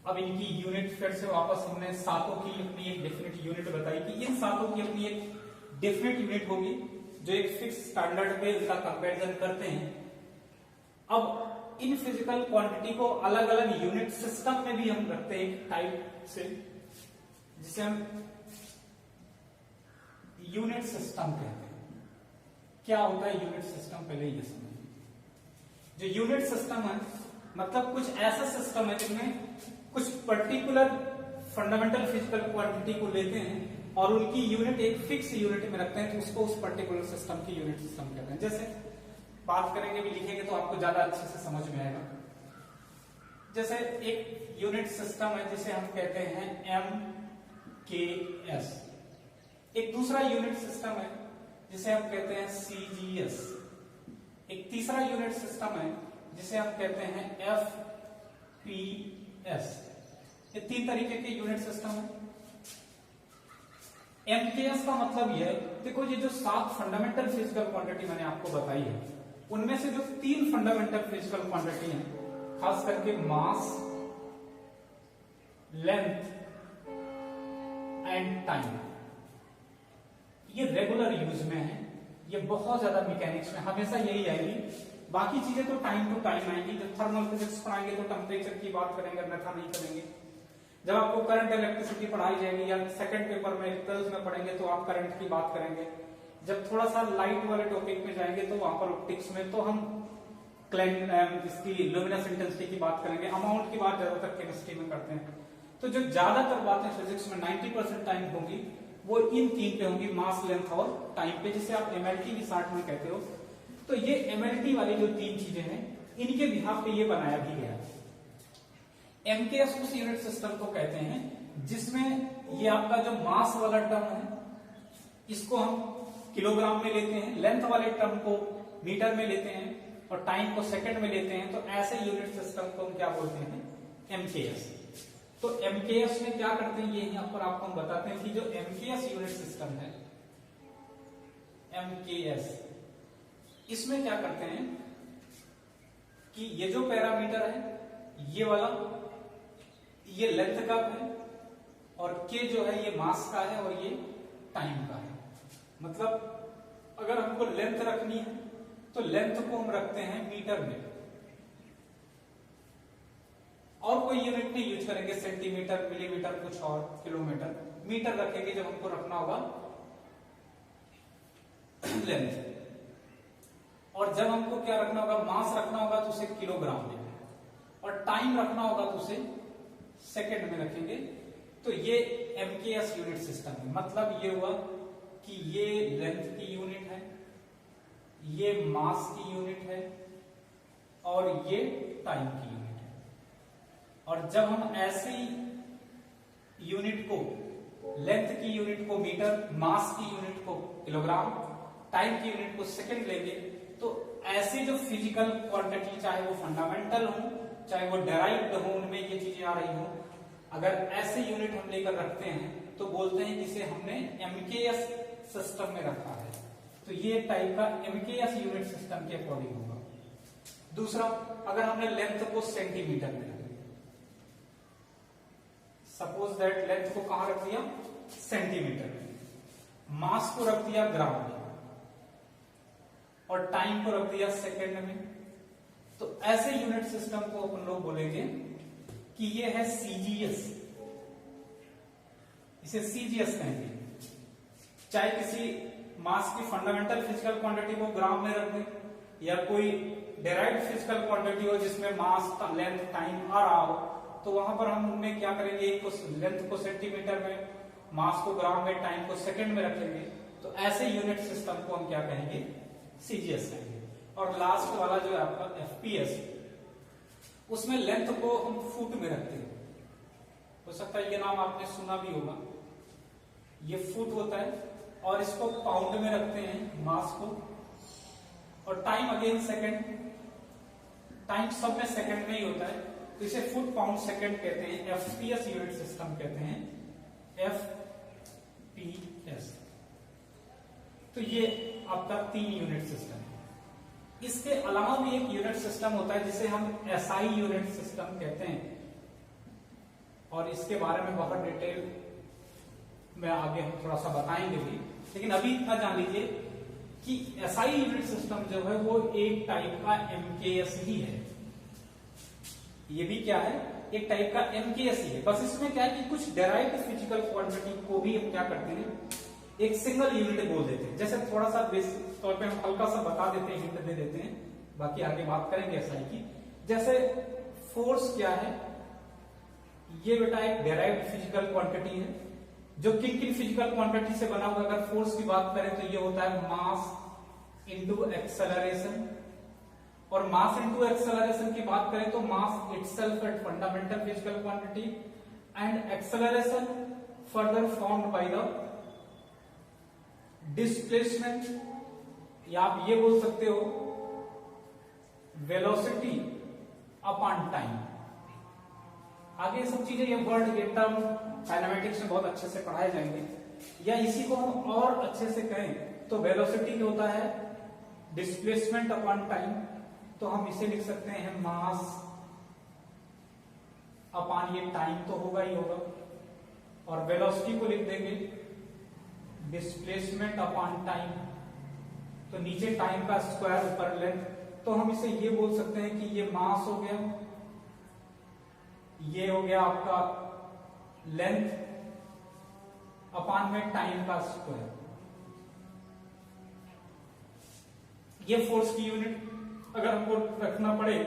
अब इनकी यूनिट फिर से वापस हमने सातों की अपनी एक डेफिनेट यूनिट बताई कि इन सातों की अपनी एक डेफिनेट यूनिट होगी जो एक फिक्स स्टैंडर्ड पे इनका कंपैरिजन करते हैं। अब इन फिजिकल क्वांटिटी को अलग अलग यूनिट सिस्टम में भी हम रखते हैं एक टाइप से, जिसे हम यूनिट सिस्टम कहते हैं। क्या होता है यूनिट सिस्टम, पहले ये समझिए। जो यूनिट सिस्टम है मतलब कुछ ऐसा सिस्टम है जिसमें कुछ पर्टिकुलर फंडामेंटल फिजिकल क्वांटिटी को लेते हैं और उनकी यूनिट एक फिक्स यूनिट में रखते हैं तो उसको उस पर्टिकुलर सिस्टम की यूनिट सिस्टम कहते हैं। जैसे बात करेंगे भी लिखेंगे तो आपको ज्यादा अच्छे से समझ में आएगा। जैसे एक यूनिट सिस्टम है जिसे हम कहते हैं MKS, एक दूसरा यूनिट सिस्टम है जिसे हम कहते हैं CGS, एक तीसरा यूनिट सिस्टम है जिसे हम कहते हैं FPS। ये 3 तरीके के यूनिट सिस्टम है। MKS का मतलब यह है, देखो ये जो 7 फंडामेंटल फिजिकल क्वांटिटी मैंने आपको बताई है, उनमें से जो 3 फंडामेंटल फिजिकल क्वांटिटी हैं, खास करके मास, लेंथ एंड टाइम, ये रेगुलर यूज में है। ये बहुत ज्यादा मैकेनिक्स में हमेशा यही आएगी। बाकी चीजें तो टाइम टू टाइम आएंगी। जब थर्मल फिजिक्स पढ़ाएंगे तो टेम्परेचर की बात करेंगे, अन्यथा नहीं करेंगे। जब आपको करंट इलेक्ट्रिसिटी पढ़ाई जाएगी या सेकंड पेपर में 12th में पढ़ेंगे तो आप करंट की बात करेंगे। जब थोड़ा सा लाइट वाले टॉपिक में जाएंगे तो वहां पर ऑप्टिक्स में तो हम इसकी लुमिनस इंटेंसिटी की बात करेंगे। अमाउंट की बात ज्यादातर केमिस्ट्री में करते हैं। तो जो ज्यादातर बातें फिजिक्स में 90% टाइम होंगी वो इन 3 पे होंगी, मास, लेंथ और टाइम पे, जिसे आप MLT भी शॉर्ट में कहते हो। तो ये MLT वाली जो 3 चीजें हैं, इनके बिहाफ पे ये बनाया भी गया। MKS उस यूनिट सिस्टम को कहते हैं जिसमें ये आपका जो मास वाला टर्म है इसको हम किलोग्राम में लेते हैं, लेंथ वाले टर्म को मीटर में लेते हैं और टाइम को सेकंड में लेते हैं। तो ऐसे यूनिट सिस्टम को हम क्या बोलते हैं? MKS। तो MKS में क्या करते हैं, ये यहां पर आपको हम बताते हैं कि जो MKS यूनिट सिस्टम है, MKS, इसमें क्या करते हैं कि ये जो पैरामीटर है ये वाला, ये लेंथ का है और K जो है ये मास का है और ये टाइम का है। मतलब अगर हमको लेंथ रखनी है तो लेंथ को हम रखते हैं मीटर में, और कोई यूनिट नहीं यूज करेंगे, सेंटीमीटर, मिलीमीटर, कुछ और, किलोमीटर, मीटर रखेंगे जब हमको रखना होगा लेंथ। और जब हमको क्या रखना होगा, मास रखना होगा तो उसे किलोग्राम में, और टाइम रखना होगा तो उसे सेकंड में रखेंगे। तो ये MKS यूनिट सिस्टम है। मतलब ये हुआ कि ये लेंथ की यूनिट है, ये मास की यूनिट है और ये टाइम की यूनिट है। और जब हम ऐसी यूनिट को, लेंथ की यूनिट को मीटर, मास की यूनिट को किलोग्राम, टाइम की यूनिट को सेकंड लेंगे, तो ऐसी जो फिजिकल क्वांटिटी, चाहे वो फंडामेंटल हो चाहे वो डेराइव्ड हो, उनमें ये चीजें आ रही हो, अगर ऐसे यूनिट हम लेकर रखते हैं तो बोलते हैं इसे हमने MKS सिस्टम में रखा है। तो ये टाइप का MKS यूनिट सिस्टम के अकॉर्डिंग होगा। दूसरा, अगर हमने लेंथ को सेंटीमीटर में रख दिया, सपोज दैट लेंथ को कहां रख दिया? सेंटीमीटर में, मास को रख दिया ग्राम में और टाइम को रख दिया सेकंड में, तो ऐसे यूनिट सिस्टम को अपन लोग बोलेंगे कि ये है CGS। इसे CGS कहेंगे। चाहे किसी मास की फंडामेंटल फिजिकल क्वांटिटी को ग्राम में रख दें, या कोई डेराइव्ड फिजिकल क्वांटिटी हो जिसमें मास, लेंथ, टाइम आ रहा हो, तो वहां पर हम उनमें क्या करेंगे, एक को लेंथ को सेंटीमीटर में, मास को ग्राम में, टाइम को सेकंड में रखेंगे। तो ऐसे यूनिट सिस्टम को हम क्या कहेंगे? CGS कहेंगे। और लास्ट वाला जो है आपका FPS, उसमें लेंथ को हम फुट में रखते हैं। हो सकता है ये नाम आपने सुना भी होगा। ये फुट होता है और इसको पाउंड में रखते हैं, मास को, और टाइम अगेन सेकंड, टाइम सब में सेकंड में ही होता है, तो इसे फुट पाउंड सेकंड कहते हैं। FPS यूनिट सिस्टम कहते हैं, FPS। तो ये आपका 3 यूनिट सिस्टम है। इसके अलावा भी एक यूनिट सिस्टम होता है जिसे हम SI यूनिट सिस्टम कहते हैं, और इसके बारे में बहुत डिटेल में आगे हम थोड़ा सा बताएंगे भी, लेकिन अभी इतना जान लीजिए कि SI यूनिट सिस्टम जो है वो एक टाइप का MKS ही है। ये भी क्या है? एक टाइप का MKS ही है। बस इसमें क्या है कि कुछ डेराइव्ड फिजिकल क्वांटिटी को भी हम क्या करते हैं, एक सिंगल यूनिट बोल देते हैं। जैसे थोड़ा सा बेसिक तौर पे हम हल्का सा बता देते हैं, हिंट दे देते हैं, बाकी आगे बात करेंगे SI की। जैसे फोर्स क्या है, ये बेटा एक डेराइव्ड फिजिकल क्वांटिटी है, जो किन किन फिजिकल क्वांटिटी से बना हुआ, अगर फोर्स की बात करें तो ये होता है मास इनटू एक्सेलरेशन, और मास इनटू एक्सेलरेशन की बात करें तो mass itself at fundamental physical quantity and acceleration further formed by the displacement, या आप ये बोल सकते हो वेलोसिटी अपॉन टाइम। आगे ये सब चीजें, ये वर्ड, ये टर्म काइनेमेटिक्स में बहुत अच्छे से पढ़ाए जाएंगे, या इसी को हम और अच्छे से कहें तो वेलोसिटी क्या होता है, डिस्प्लेसमेंट अपॉन टाइम, तो हम इसे लिख सकते हैं मास अपॉन ये टाइम तो होगा ही होगा, और वेलोसिटी को लिख देंगे डिस्प्लेसमेंट अपॉन टाइम, तो नीचे टाइम का स्क्वायर ऊपर लेंथ, तो हम इसे ये बोल सकते हैं कि ये मास हो गया, ये हो गया आपका लेंथ अपॉन में टाइम का स्क्वायर। ये फोर्स की यूनिट अगर हमको रखना पड़े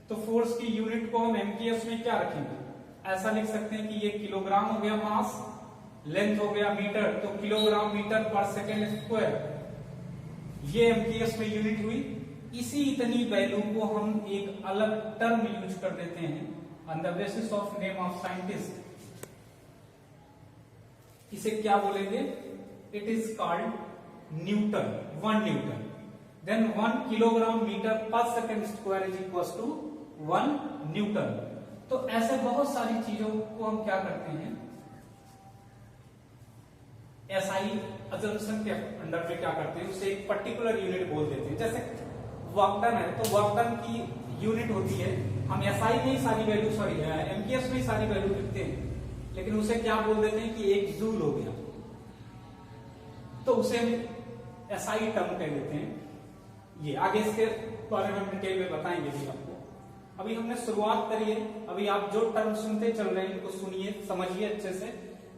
तो फोर्स की यूनिट को हम एमकेएस में क्या रखेंगे, ऐसा लिख सकते हैं कि ये किलोग्राम हो गया मास, लेंथ हो गया मीटर, तो kilogram metre per second square, ये एमकेएस में यूनिट हुई। इसी इतनी वैल्यू को हम एक अलग टर्म यूज कर देते हैं on the basis of name of scientist, इसे क्या बोलेंगे, it is called Newton, 1 Newton. Then 1 kilogram metre per second square is equal to 1 Newton. तो ऐसे बहुत सारी चीजों को हम क्या करते हैं, एसआई अजम्पशन के अंडर में क्या करते हैं, उसे एक पर्टिकुलर यूनिट बोल देते हैं। जैसे वर्क डन है तो वर्क डन की यूनिट होती है, हम एसआई में ही सारी वैल्यू, सॉरी एमकेएस में ही सारी वैल्यू लिखते हैं, लेकिन उसे क्या बोल देते हैं कि 1 जूल हो गया, तो उसे हम एसआई टर्म कह देते हैं। ये आगे इसके बारे में हम डिटेल में बताएंगे भी आपको। अभी हमने शुरुआत करी है, अभी आप जो टर्म सुनते चल रहे हैं इनको सुनिए, समझिए अच्छे से,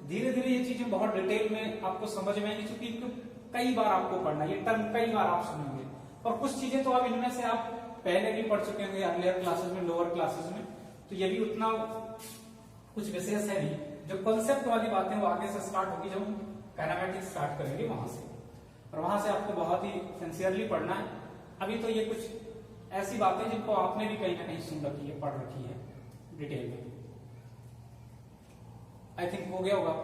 धीरे धीरे ये चीजें बहुत डिटेल में आपको समझ में आएंगी, क्योंकि इनको कई बार आपको पढ़ना, ये टर्म कई बार आप सुनेंगे, और कुछ चीजें तो अब इनमें से आप पहले भी पढ़ चुके होंगे अर्लियर क्लासेस में, लोअर क्लासेस में, तो ये भी उतना कुछ विशेष है नहीं। जो कॉन्सेप्ट वाली बातें वो आगे से स्टार्ट होगी जब हम काइनेमेटिक्स स्टार्ट करेंगे वहां से, और वहां से आपको बहुत ही सिंसियरली पढ़ना है। अभी तो ये कुछ ऐसी बातें जिनको आपने भी कहीं ना कहीं सुन रखी है, पढ़ रखी है डिटेल में। आई थिंक हो गया होगा।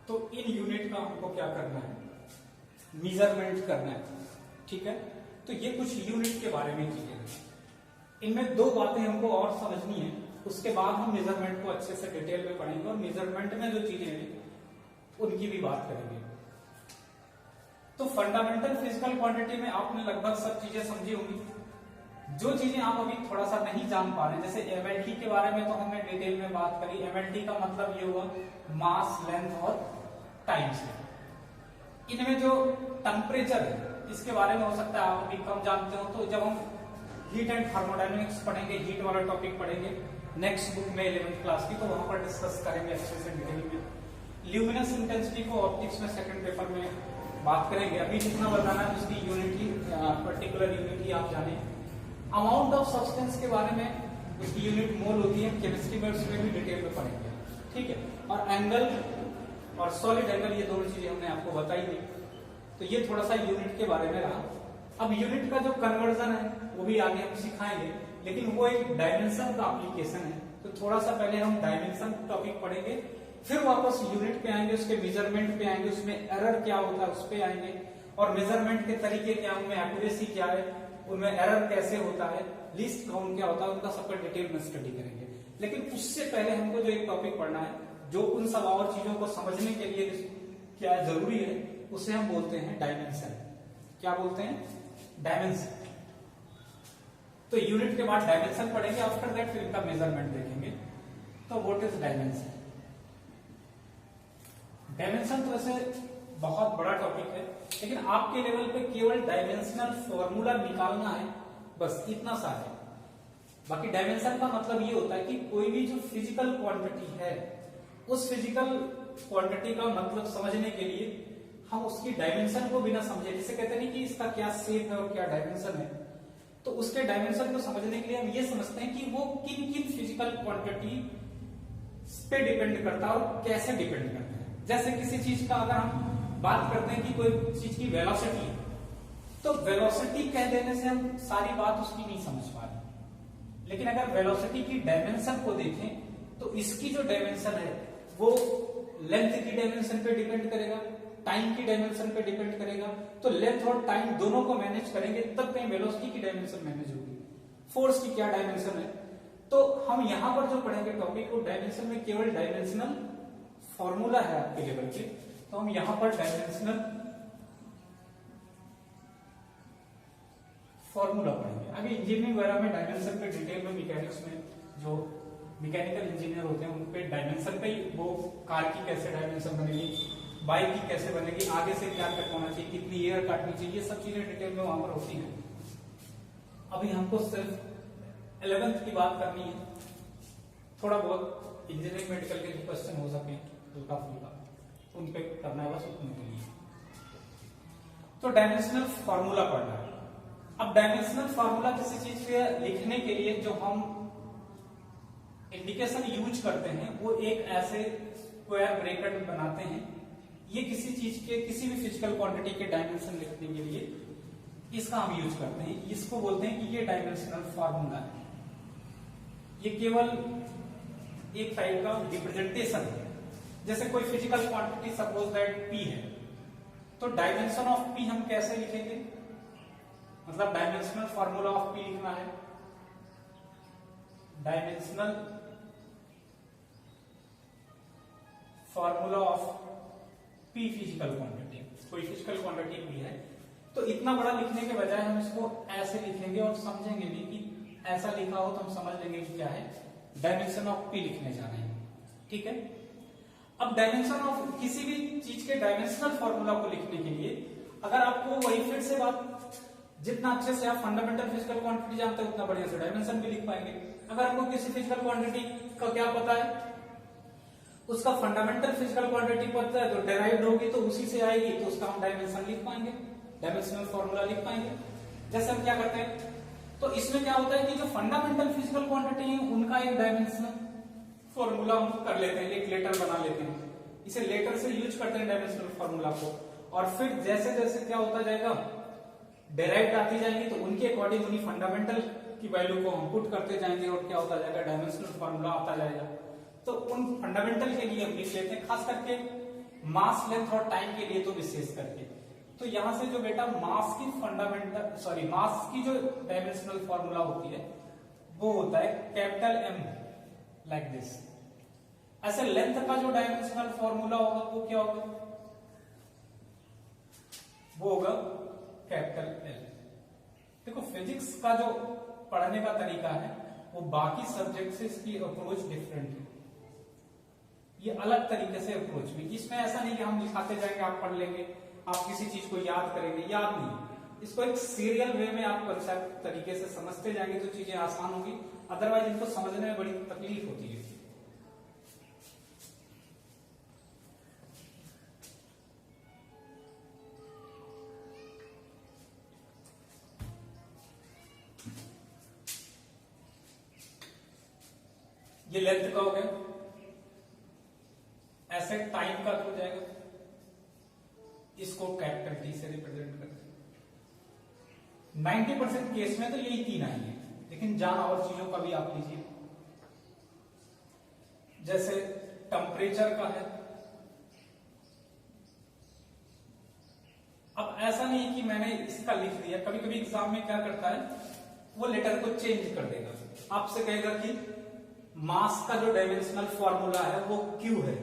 तो इन यूनिट का हमको क्या करना है, मेजरमेंट करना है, ठीक है। तो ये कुछ यूनिट के बारे में चीजें हैं, इनमें 2 बातें हमको और समझनी है, उसके बाद हम मेजरमेंट को अच्छे से डिटेल में पढ़ेंगे, और मेजरमेंट में जो चीजें हैं उनकी भी बात करेंगे। तो फंडामेंटल फिजिकल क्वांटिटी में आपने लगभग सब चीजें समझी होंगी। जो चीजें आप अभी थोड़ा सा नहीं जान पा रहे, जैसे एमएलटी के बारे में तो हमने डिटेल में बात करी। एमएलटी का मतलब ये हुआ मास, लेंथ और टाइम से। इनमें जो टेम्परेचर है इसके बारे में हो सकता है आप अभी कम जानते हो, तो जब हम हीट एंड थर्मोडायनेमिक्स पढ़ेंगे, हीट वाला टॉपिक पढ़ेंगे नेक्स्ट बुक में 11th क्लास की, तो वहां पर डिस्कस करेंगे अच्छे से डिटेल में। ल्यूमिनस इंटेंसिटी को ऑप्टिक्स में सेकंड पेपर में बात करेंगे। अभी जितना बताना है उसकी यूनिटी, पर्टिकुलर यूनिटी आप जाने। अमाउंट ऑफ सब्सटेंस के बारे में उसकी यूनिट मोल होती है, केमिस्ट्री में उसमें भी डिटेल में पढ़ेंगे, ठीक है। और एंगल और सॉलिड एंगल, ये दोनों चीजें हमने आपको बताई थी, तो ये थोड़ा सा यूनिट के बारे में रहा। अब यूनिट का जो कन्वर्जन है वो भी आगे हम सिखाएंगे, लेकिन वो एक डायमेंशन का एप्लीकेशन है, तो थोड़ा सा पहले हम डायमेंशन टॉपिक पढ़ेंगे, फिर वापस यूनिट पे आएंगे, उसके मेजरमेंट पे आएंगे, उसमें एरर क्या होता है उस पे आएंगे, और मेजरमेंट के तरीके क्या, उनमें एक्यूरेसी क्या है, उनमें एरर कैसे होता है, लीस्ट काउंट क्या होता है, उनका सबका डिटेल में स्टडी करेंगे। लेकिन उससे पहले हमको जो एक टॉपिक पढ़ना है, जो उन सब और चीजों को समझने के लिए क्या जरूरी है, उसे हम बोलते हैं डायमेंशन। क्या बोलते हैं? डायमेंशन। तो यूनिट के बाद डायमेंशन पढ़ेंगे, आफ्टर दैट फिर इनका मेजरमेंट देखेंगे। तो व्हाट इज डायमेंशन? डायमेंशन तो वैसे बहुत बड़ा टॉपिक है, लेकिन आपके लेवल पे केवल डायमेंशनल फॉर्मूला निकालना है, बस इतना सा है। बाकी डायमेंशन का मतलब ये होता है कि कोई भी जो फिजिकल क्वांटिटी है, उस फिजिकल क्वांटिटी का मतलब समझने के लिए हम उसकी डायमेंशन को बिना समझे, जिसे कहते नहीं कि इसका क्या शेप है और क्या डायमेंशन है, तो उसके डायमेंशन को समझने के लिए हम ये समझते हैं कि वो किन किन फिजिकल क्वांटिटी पे डिपेंड करता है और कैसे डिपेंड करता है। जैसे किसी चीज का अगर हम बात करते हैं कि कोई चीज की वेलोसिटी है, तो वेलोसिटी कह देने से हम सारी बात उसकी नहीं समझ पा रहे, लेकिन अगर वेलोसिटी की डायमेंशन को देखें तो इसकी जो डायमेंशन है वो लेंथ की डायमेंशन पे डिपेंड करेगा, टाइम की डायमेंशन पे डिपेंड करेगा। तो लेंथ और टाइम दोनों को मैनेज करेंगे तब कहीं वेलोसिटी की डायमेंशन मैनेज होगी। फोर्स की क्या डायमेंशन है, तो हम यहां पर जो पढ़ेंगे टॉपिक, वो डायमेंशन में केवल डायमेंशनल फॉर्मूला है आपके लेवल पे, तो हम यहां पर डायमेंशनल फॉर्मूला पढ़ेंगे। अभी इंजीनियरिंग वगैरह में डायमेंशन पे डिटेल में, मैकेनिक्स में जो मैकेनिकल इंजीनियर होते हैं उन पे डायमेंशन पे ही, वो कार की कैसे डायमेंशन बनेगी, बाइक की कैसे बनेगी, आगे से क्या कट होना चाहिए, कितनी एयर काटनी चाहिए, ये सब चीजें डिटेल में वहां पर होती हैं। अभी हमको सिर्फ 11th की बात करनी है, थोड़ा बहुत इंजीनियरिंग मेडिकल के जो क्वेश्चन हो सके हल्का फुल्का उन पे करना है, बस उतने के लिए। तो डायमेंशनल फॉर्मूला पढ़ना है। अब डायमेंशनल फॉर्मूला किसी चीज के लिखने के लिए जो हम इंडिकेशन यूज करते हैं, वो एक ऐसे स्क्वायर ब्रैकेट बनाते हैं। ये किसी चीज के, किसी भी फिजिकल क्वांटिटी के डायमेंशन लिखने के लिए इसका हम यूज करते हैं। इसको बोलते हैं कि ये डायमेंशनल फॉर्मूला है। ये केवल एक टाइप का रिप्रेजेंटेशन है। जैसे कोई physical quantity suppose that P है, तो डायमेंशन ऑफ P हम कैसे लिखेंगे, मतलब डायमेंशनल फॉर्मूला ऑफ P लिखना है, dimensional formula of P physical quantity, कोई फिजिकल क्वांटिटी P है, तो इतना बड़ा लिखने के बजाय हम इसको ऐसे लिखेंगे और समझेंगे भी कि ऐसा लिखा हो तो हम समझ लेंगे कि क्या है, डायमेंशन ऑफ P लिखने जा रहे हैं। ठीक है। अब डायमेंशन ऑफ किसी भी चीज के डायमेंशनल फॉर्मूला को लिखने के लिए अगर आपको वही फिर से बात, जितना अच्छे से आप फंडामेंटल फिजिकल क्वांटिटी जानते हैं उतना बढ़िया से डायमेंशन भी लिख पाएंगे। अगर आपको किसी फिजिकल क्वांटिटी का क्या पता है, उसका फंडामेंटल फिजिकल क्वांटिटी पता है, तो डेराइव्ड होगी तो उसी से आएगी, तो उसका हम डायमेंशन लिख पाएंगे, डायमेंशनल फॉर्मूला लिख पाएंगे। जैसे हम क्या करते हैं, तो इसमें क्या होता है कि जो फंडामेंटल फिजिकल क्वांटिटी है उनका एक डायमेंशनल फॉर्मूला हम कर लेते हैं, एक लेटर बना लेते हैं, इसे लेटर से यूज करते हैं डायमेंशनल फॉर्मूला को, और फिर जैसे जैसे क्या होता जाएगा, डेराइव्ड आती जाएंगी, तो उनके अकॉर्डिंग उन्हीं फंडामेंटल की वैल्यू को हम पुट करते जाएंगे और क्या होता जाएगा, डायमेंशनल फॉर्मूला आता जाएगा। तो उन फंडामेंटल के लिए हम लिख लेते हैं, खास करके मास, लेंथ और टाइम के लिए तो विशेष करके। तो यहां से जो बेटा मास की फंडामेंटल मास की जो डायमेंशनल फॉर्मूला होती है वो होता है कैपिटल M, लाइक दिस। ऐसे लेंथ का जो डायमेंशनल फॉर्मूला होगा वो क्या होगा, वो होगा कैपिटल L। देखो फिजिक्स का जो पढ़ने का तरीका है वो बाकी सब्जेक्ट से इसकी अप्रोच डिफरेंट है, ये अलग तरीके से अप्रोच भी। इसमें ऐसा नहीं कि हम लिखाते जाएंगे, आप पढ़ लेंगे, आप किसी चीज को याद करेंगे, याद नहीं। इसको एक सीरियल वे में आप कंसेप्ट तरीके से समझते जाएंगे तो चीजें आसान होगी, अदरवाइज इनको समझने में बड़ी तकलीफ होती है। ये लेंथ का हो गया, ऐसे टाइम का हो जाएगा, इसको कैपिटल T से रिप्रेजेंट करते हैं। 90% केस में तो यही तीन आएंगे, लेकिन जाना और चीजों का भी आप लीजिए। जैसे टेम्परेचर का है, अब ऐसा नहीं कि मैंने इसका लिख दिया, कभी कभी एग्जाम में क्या करता है वो लेटर को चेंज कर देगा, आपसे कहेगा कि मास का जो डायमेंशनल फॉर्मूला है वो Q है,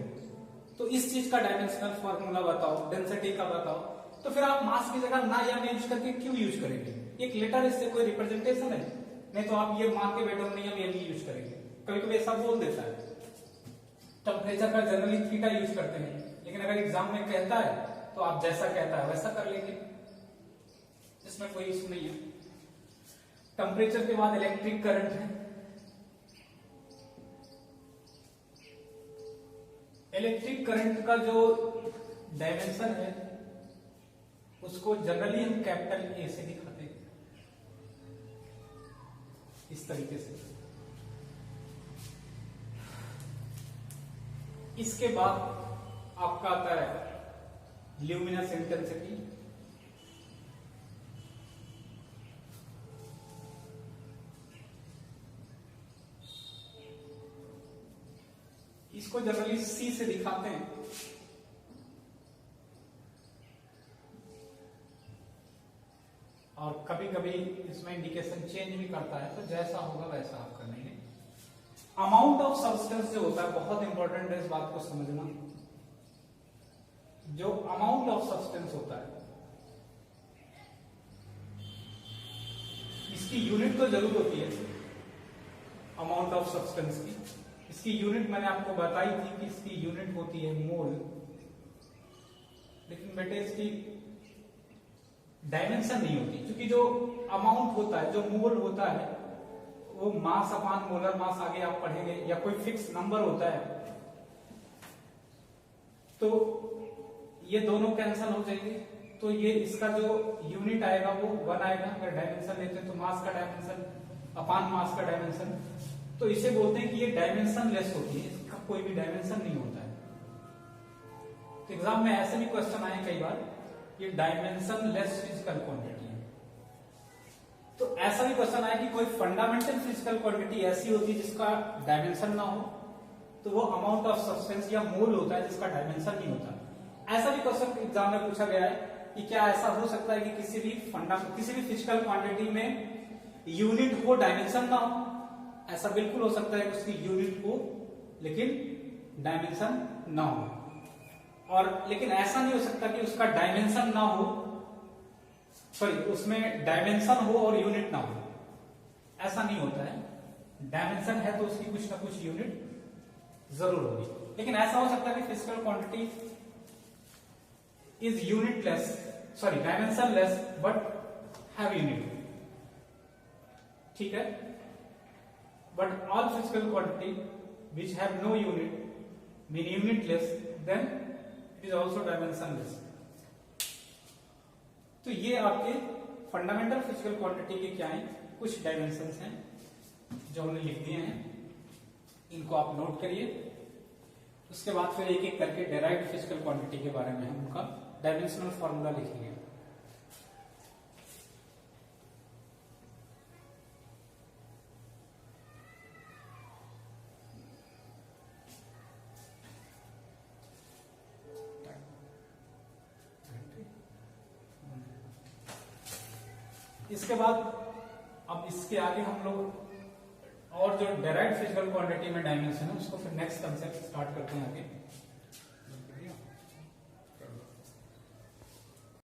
तो इस चीज का डायमेंशनल फॉर्मूला बताओ, डेंसिटी का बताओ, तो फिर आप मास की जगह ना या यूज करके Q यूज करेंगे। एक लेटर इससे कोई रिप्रेजेंटेशन है, नहीं तो आप ये मान के बैठो नहीं हम ये यूज करेंगे, कभी कभी ऐसा बोल देता है। टेम्परेचर का जनरली थीटा यूज करते हैं, लेकिन अगर एग्जाम में कहता है तो आप जैसा कहता है वैसा कर लेंगे, इसमें कोई इशू नहीं है। टेम्परेचर के बाद इलेक्ट्रिक करंट है। इलेक्ट्रिक करंट का जो डायमेंशन है उसको जनरली हम कैपिटल ए से दिखाते हैं, इस तरीके से। इसके बाद आपका आता है ल्यूमिनस इंटेंसिटी। इसको जनरली सी से दिखाते हैं। और कभी कभी इसमें इंडिकेशन चेंज भी करता है, तो जैसा होगा वैसा आप कर लेंगे। अमाउंट ऑफ सब्सटेंस जो होता है, बहुत इंपॉर्टेंट है इस बात को समझना। जो अमाउंट ऑफ सब्सटेंस होता है इसकी यूनिट तो जरूर होती है, अमाउंट ऑफ सब्सटेंस की। इसकी यूनिट मैंने आपको बताई थी कि इसकी यूनिट होती है मोल, लेकिन बेटे इसकी डायमेंशन नहीं होती, क्योंकि जो अमाउंट होता है, जो मोल होता है, वो मास अपान मोलर मास आगे आप पढ़ेंगे, या कोई फिक्स नंबर होता है, तो ये दोनों कैंसिल हो जाएंगे। तो ये इसका जो यूनिट आएगा वो 1 आएगा। अगर डायमेंशन लेते हैं तो मास का डायमेंशन अपान मास का डायमेंशन, तो इसे बोलते हैं कि ये डायमेंशन लेस होती है, इसका कोई भी डायमेंशन नहीं होता है। तो एग्जाम में ऐसे भी क्वेश्चन आए कई बार, ये डायमेंशन लेस फिजिकल क्वांटिटी है। तो ऐसा भी क्वेश्चन आया कि कोई फंडामेंटल फिजिकल क्वांटिटी ऐसी होती है जिसका डायमेंशन ना हो, तो वो अमाउंट ऑफ सब्सटेंस या मोल होता है जिसका डायमेंशन नहीं होता। ऐसा भी क्वेश्चन एग्जाम में पूछा गया है कि क्या ऐसा हो सकता है कि किसी भी फिजिकल क्वांटिटी में यूनिट हो, डायमेंशन ना हो। ऐसा बिल्कुल हो सकता है कि उसकी यूनिट हो लेकिन डायमेंशन ना हो, और लेकिन ऐसा नहीं हो सकता कि उसका डायमेंशन ना हो, सॉरी उसमें डायमेंशन हो और यूनिट ना हो, ऐसा नहीं होता है। डायमेंशन है तो उसकी कुछ ना कुछ यूनिट जरूर होगी। लेकिन ऐसा हो सकता है कि physical quantity is unitless, sorry dimensionless but have unit, ठीक है। But all physical quantity which have no unit mean unitless, then it is also dimensionless. तो ये आपके फंडामेंटल फिजिकल क्वांटिटी के क्या है, कुछ डायमेंशंस हैं जो हमने लिख दिए हैं, इनको आप नोट करिए। उसके बाद फिर एक एक करके डेराइव्ड फिजिकल क्वांटिटी के बारे में हम उनका डायमेंशनल फॉर्मूला लिखेंगे। इसके बाद अब इसके आगे हम लोग और जो डेराइव्ड फिजिकल क्वांटिटी में डायमेंशन है उसको फिर नेक्स्ट कंसेप्ट स्टार्ट करते हैं आगे।